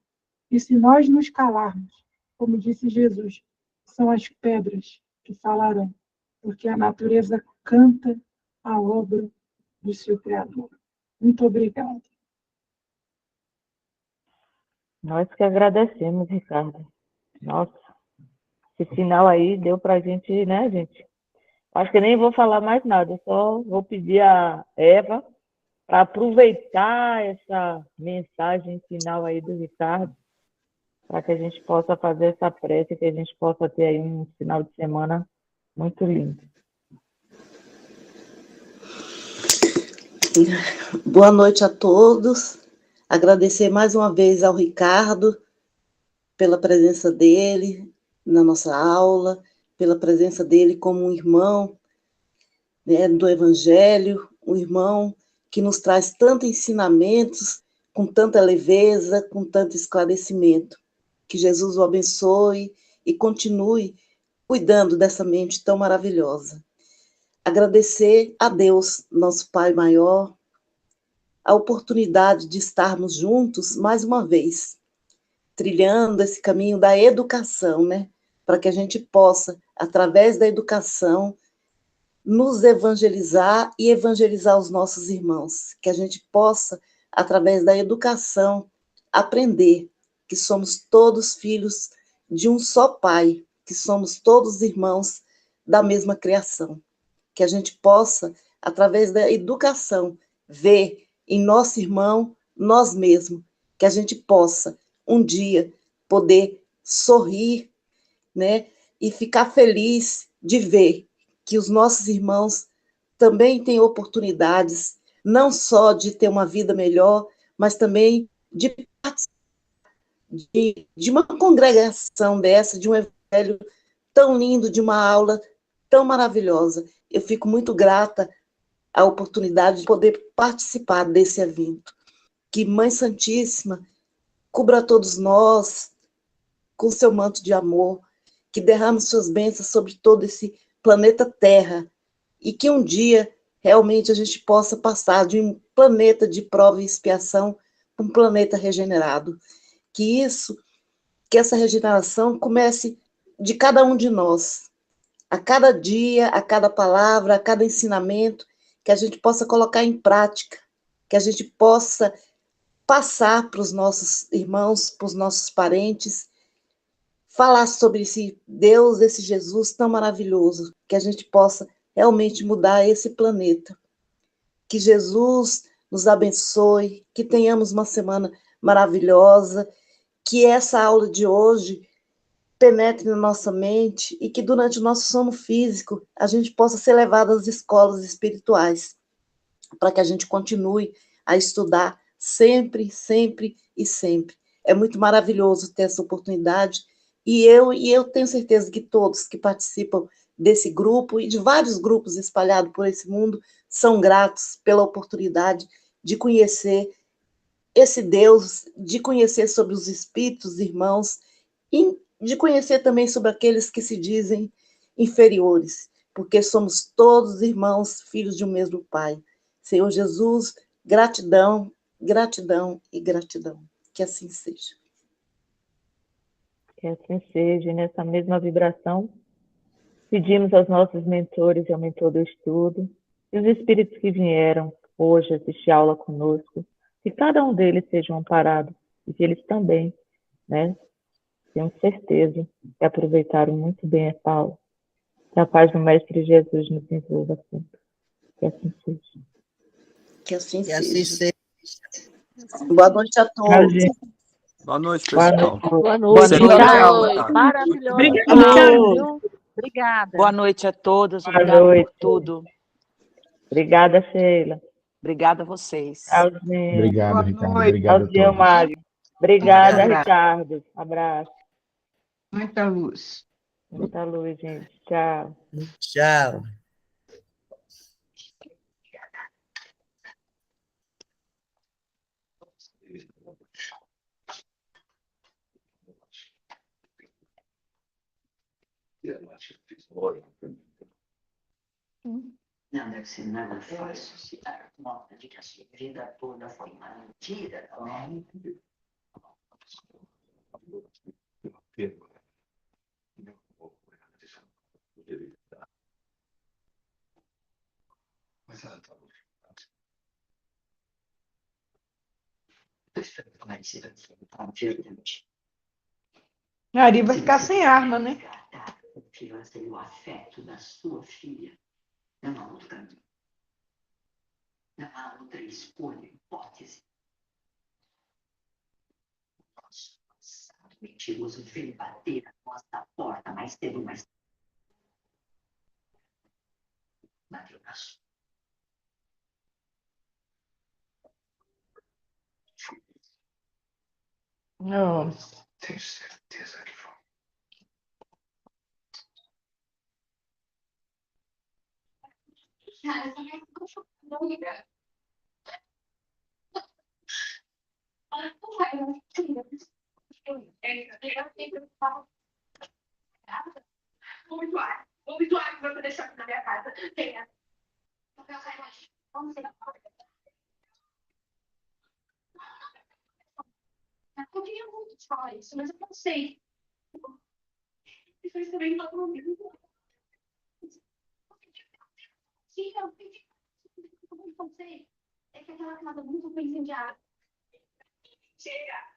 E se nós nos calarmos, como disse Jesus, são as pedras que falarão, porque a natureza canta a obra do seu Criador. Muito obrigada. Nós que agradecemos, Ricardo. Nossa, esse final aí deu para a gente, né, gente? Acho que nem vou falar mais nada, só vou pedir a Eva para aproveitar essa mensagem final aí do Ricardo, para que a gente possa fazer essa prece, que a gente possa ter aí um final de semana muito lindo. Boa noite a todos. Agradecer mais uma vez ao Ricardo pela presença dele na nossa aula, pela presença dele como um irmão, né, do Evangelho, um irmão que nos traz tantos ensinamentos, com tanta leveza, com tanto esclarecimento. Que Jesus o abençoe e continue cuidando dessa mente tão maravilhosa. Agradecer a Deus, nosso Pai maior, a oportunidade de estarmos juntos mais uma vez, trilhando esse caminho da educação, né? Para que a gente possa, através da educação, nos evangelizar e evangelizar os nossos irmãos. Que a gente possa, através da educação, aprender que somos todos filhos de um só Pai, que somos todos irmãos da mesma criação. Que a gente possa, através da educação, ver em nosso irmão, nós mesmos, que a gente possa, um dia, poder sorrir, né, e ficar feliz de ver que os nossos irmãos também têm oportunidades, não só de ter uma vida melhor, mas também de participar de uma congregação dessa, de um evangelho tão lindo, de uma aula tão maravilhosa. Eu fico muito grata à oportunidade de poder participar desse evento. que Mãe Santíssima cubra todos nós com seu manto de amor, que derrame suas bênçãos sobre todo esse planeta Terra, e que um dia realmente a gente possa passar de um planeta de prova e expiação para um planeta regenerado. Que essa regeneração comece de cada um de nós, a cada dia, a cada palavra, a cada ensinamento, que a gente possa colocar em prática, que a gente possa passar para os nossos irmãos, para os nossos parentes, falar sobre esse Deus, esse Jesus tão maravilhoso, que a gente possa realmente mudar esse planeta. Que Jesus nos abençoe, que tenhamos uma semana maravilhosa, que essa aula de hoje penetre na nossa mente e que durante o nosso sono físico a gente possa ser levado às escolas espirituais, para que a gente continue a estudar sempre, sempre e sempre. É muito maravilhoso ter essa oportunidade e eu tenho certeza que todos que participam desse grupo e de vários grupos espalhados por esse mundo são gratos pela oportunidade de conhecer esse Deus, de conhecer sobre os espíritos irmãos e de conhecer também sobre aqueles que se dizem inferiores, porque somos todos irmãos, filhos de um mesmo Pai. Senhor Jesus, gratidão, gratidão e gratidão. Que assim seja. Que assim seja, e nessa mesma vibração, pedimos aos nossos mentores e ao mentor do estudo, e os espíritos que vieram hoje assistir a aula conosco, que cada um deles seja amparados, e que eles também, né, tenho certeza que aproveitaram muito bem essa aula. Que a paz do Mestre Jesus nos envolva sempre. Que assim seja. Que assim Que assim seja. seja. Boa noite a Tchau, todos. gente. Boa noite, Boa pessoal. noite. Boa Boa noite. Semana de Boa aula, noite. tá? Maravilhosa Obrigada, aula, Thiago. viu? Obrigada. Boa noite a todos, Boa obrigada por noite. tudo. Obrigada, Sheila. Obrigada a vocês. Tchauzinho. Obrigado, Boa Ricardo. noite. Obrigado a Tchauzinho, todos. Mário. Obrigada, Obrigado. Abraço. Ricardo. Abraço. Muita luz. Muita luz, gente. Tchau. Tchau. Não deve ser nada fácil se dar conta de que a sua vida toda foi uma mentira, não é? Estou esperando como é que será verdade. Ari vai ficar sem arma, né? A confiança e o afeto da sua filha. Não há outro caminho. Não há outra escolha, hipótese. Nosso passado mentiroso veio bater a nossa porta mais cedo ou mais tarde. Bateu na sua. Não. Tenho certeza que foi. Muito ar. Muito ar para deixar aqui na minha casa. Tenha. Eu queria muito te falar isso, mas eu não sei. Vocês também estão comigo. Sim, eu não sei. É que aquela casa muito foi incendiada. Chega!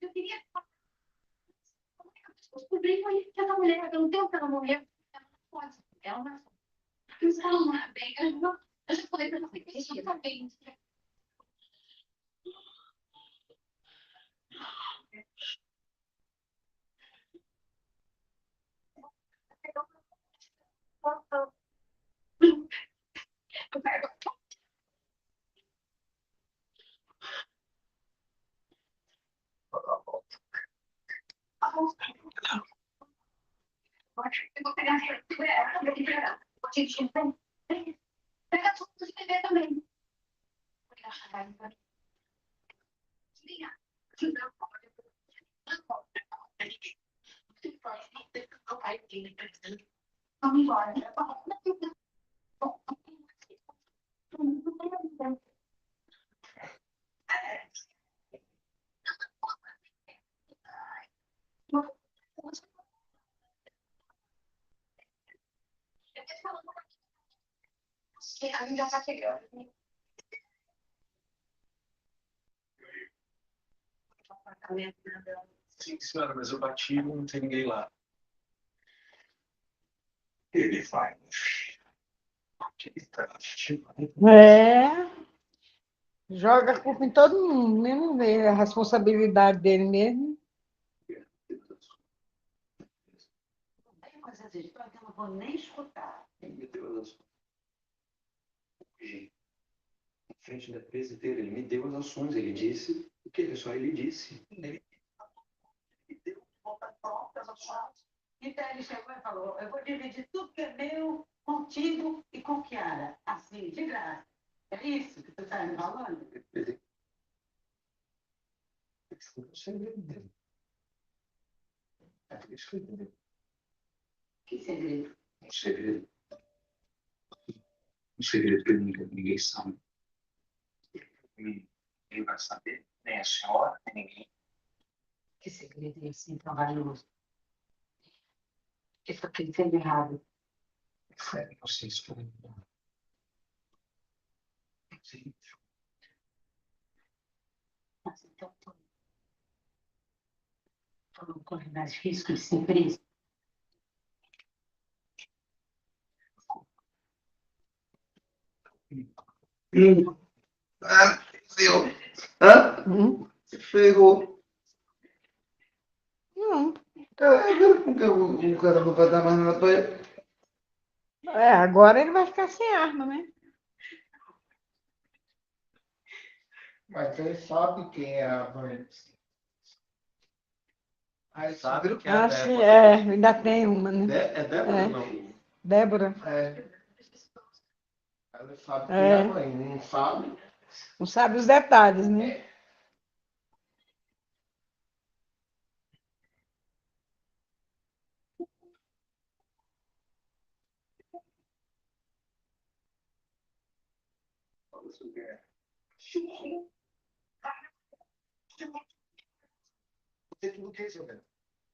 Eu queria descobrir que essa mulher, eu não tenho que ela morrer. Ela não pode. Ela não pode. Mas ela não é bem. Eu já falei pra ela que isso não tá bem. Eu pego. Eu vou pegar vou te dizer, pega tudo de bebê também. Vou pegar a chave pra mim. Vamos embora. A gente já tá chegando. Sim, senhora, mas eu bati e não tem ninguém lá. Ele vai. Joga a culpa em todo mundo, mesmo ver a responsabilidade dele mesmo. Mas às vezes eu não vou nem escutar. Meu Deus. Em frente da presa dele, ele me deu as ações, ele disse. O que? Só ele disse. Ele me deu as ações. Então ele chegou e falou: eu vou dividir tudo que é meu contigo e com Kiara. Assim, de graça. É isso que tu está me falando? O segredo dele. É isso que ele. Que segredo? Um segredo. Um segredo que ninguém sabe. Ninguém vai saber, nem a senhora, nem ninguém. Que segredo é esse trabalhoso? Que foi que ele fez errado? Foi, não sei se foi. Sim. Mas então, tu não corre mais risco de ser preso? Ah, Deus. Hã? Ferrou. Não. O cara não vai dar mais nada pra ele. Agora ele vai ficar sem arma, né? Mas ele sabe quem é a mãe. Aí sabe o que é Ah, a sim, Débora. ainda tem uma, né? É Débora ou não? Débora. Ela sabe quem é É. a mãe, não sabe. Não sabe os detalhes, né? Você tudo que é isso, velho?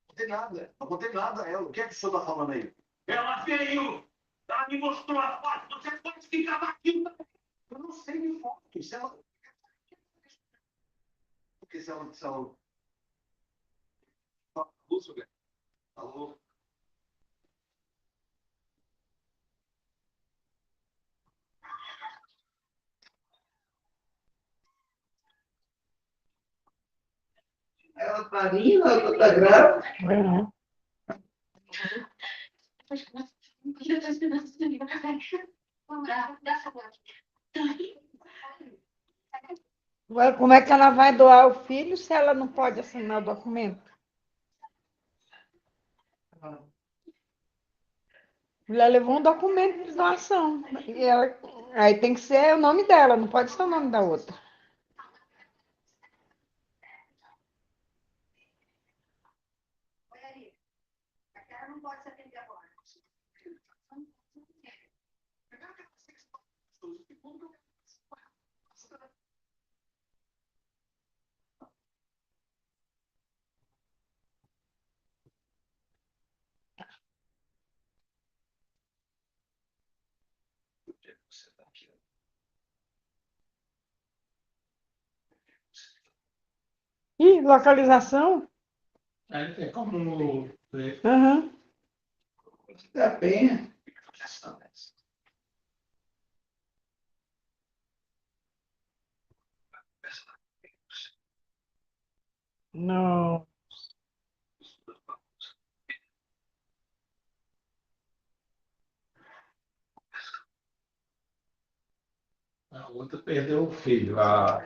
Não tem nada. Não contei nada a ela. O que é que o senhor tá falando aí? Ela veio! Ela me mostrou a foto. Você pode ficar aqui. Eu não sei de foto. Se ela... Porque se ela... Alô, senhor? Alô? Ela tá rindo, ela tá grávida. Agora, como é que ela vai doar o filho se ela não pode assinar o documento? Ela levou um documento de doação. Aí tem que ser o nome dela, não pode ser o nome da outra. Não pode se atender agora. Você tá aqui. Ih, localização? Aí tem como ver. Aham. Tá bem. Não. A outra perdeu o filho, a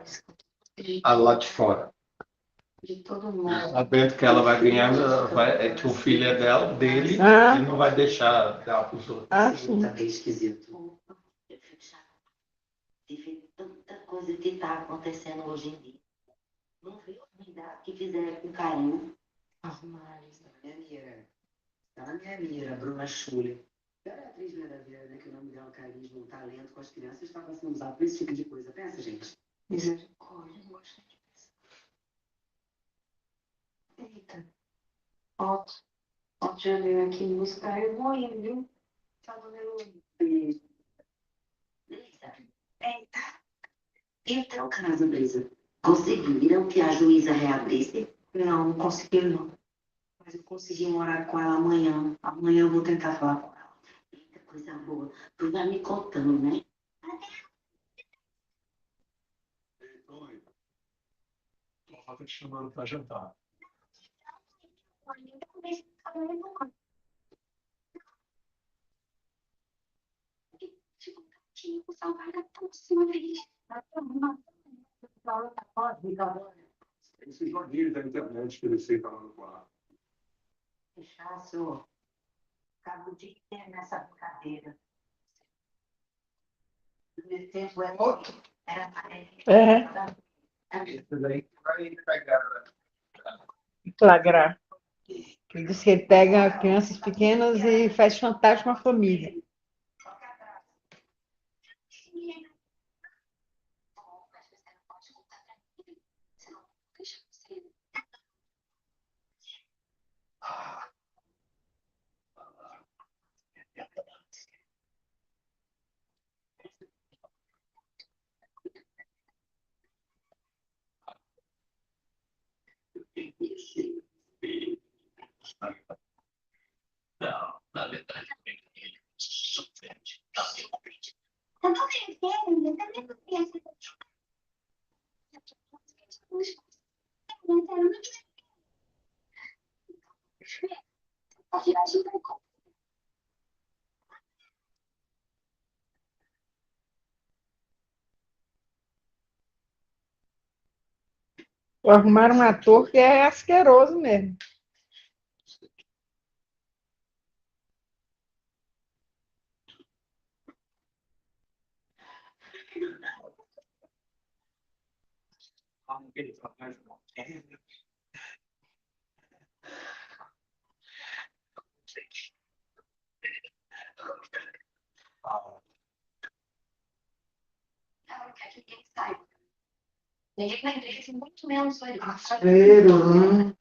lá de fora. de todo mundo. Sabendo que ela vai ganhar, que o filho é dela, dele, Ah. ele não vai deixar dar para os outros. Ah, sim. Tá bem esquisito. De ver tanta coisa que tá acontecendo hoje em dia. Não veio a unidade que fizeram com carinho. Arrumaram isso. Minha Mira. Ela é minha Mira, Bruna Schulli. Ela é atriz verdadeira, né? Que o nome dela, carisma, um talento com as crianças, estava sendo usado para esse tipo de coisa. Pensa, gente. Misericórdia, não gosto de pensar. Eita. Ó, já veio aqui buscar eu morrendo, viu? Tá dona Heloísa. Brisa. Eita. Então, caso Brisa, conseguiram que a juíza reabrisse? Não, não conseguiram, não. Mas eu consegui um horário com ela amanhã. Amanhã eu vou tentar falar com ela. Eita, coisa boa. Tu vai me contando, né? Oi. Ela tá te chamando para jantar. O salgado é tão simples. Esses joguinhos da internet que ele sei falando com ela. Fechaço. Acabo o dia inteiro nessa brincadeira. No meu tempo era outro. Era Esse daí vai pegar. Flagrar. Ele diz que ele pega crianças pequenas e faz chantagem com a família. Não, na verdade, ele sofrente. Eu não entendo, eu também não penso. Arrumaram um ator que é asqueroso mesmo. Ela não quer que ninguém saiba. Ninguém na igreja, muito menos o Eduardo.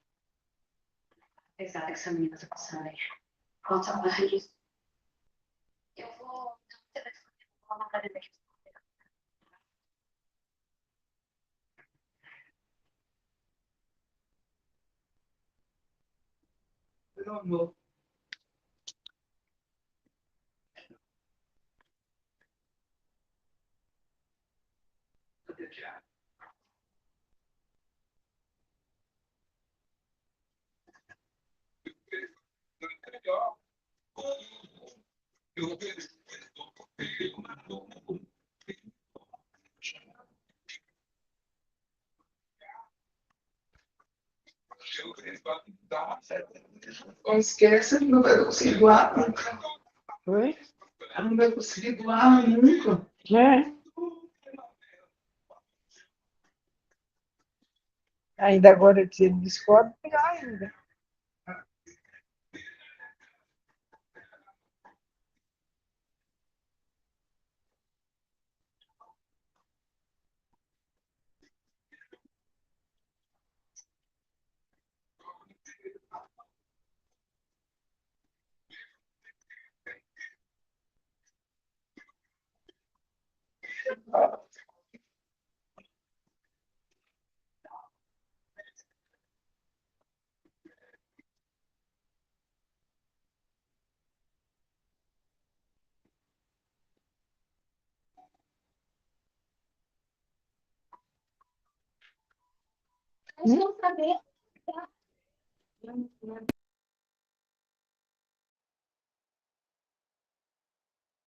Pesada que essa menina tá passando aí. Conta mais. Eu vou dar uma cara daqui. Meu amor. Não esquece, não vai conseguir doar nunca. Oi? Ela não vai conseguir doar nunca. É. Ainda agora ele descobre, pior ainda. Eles não saber.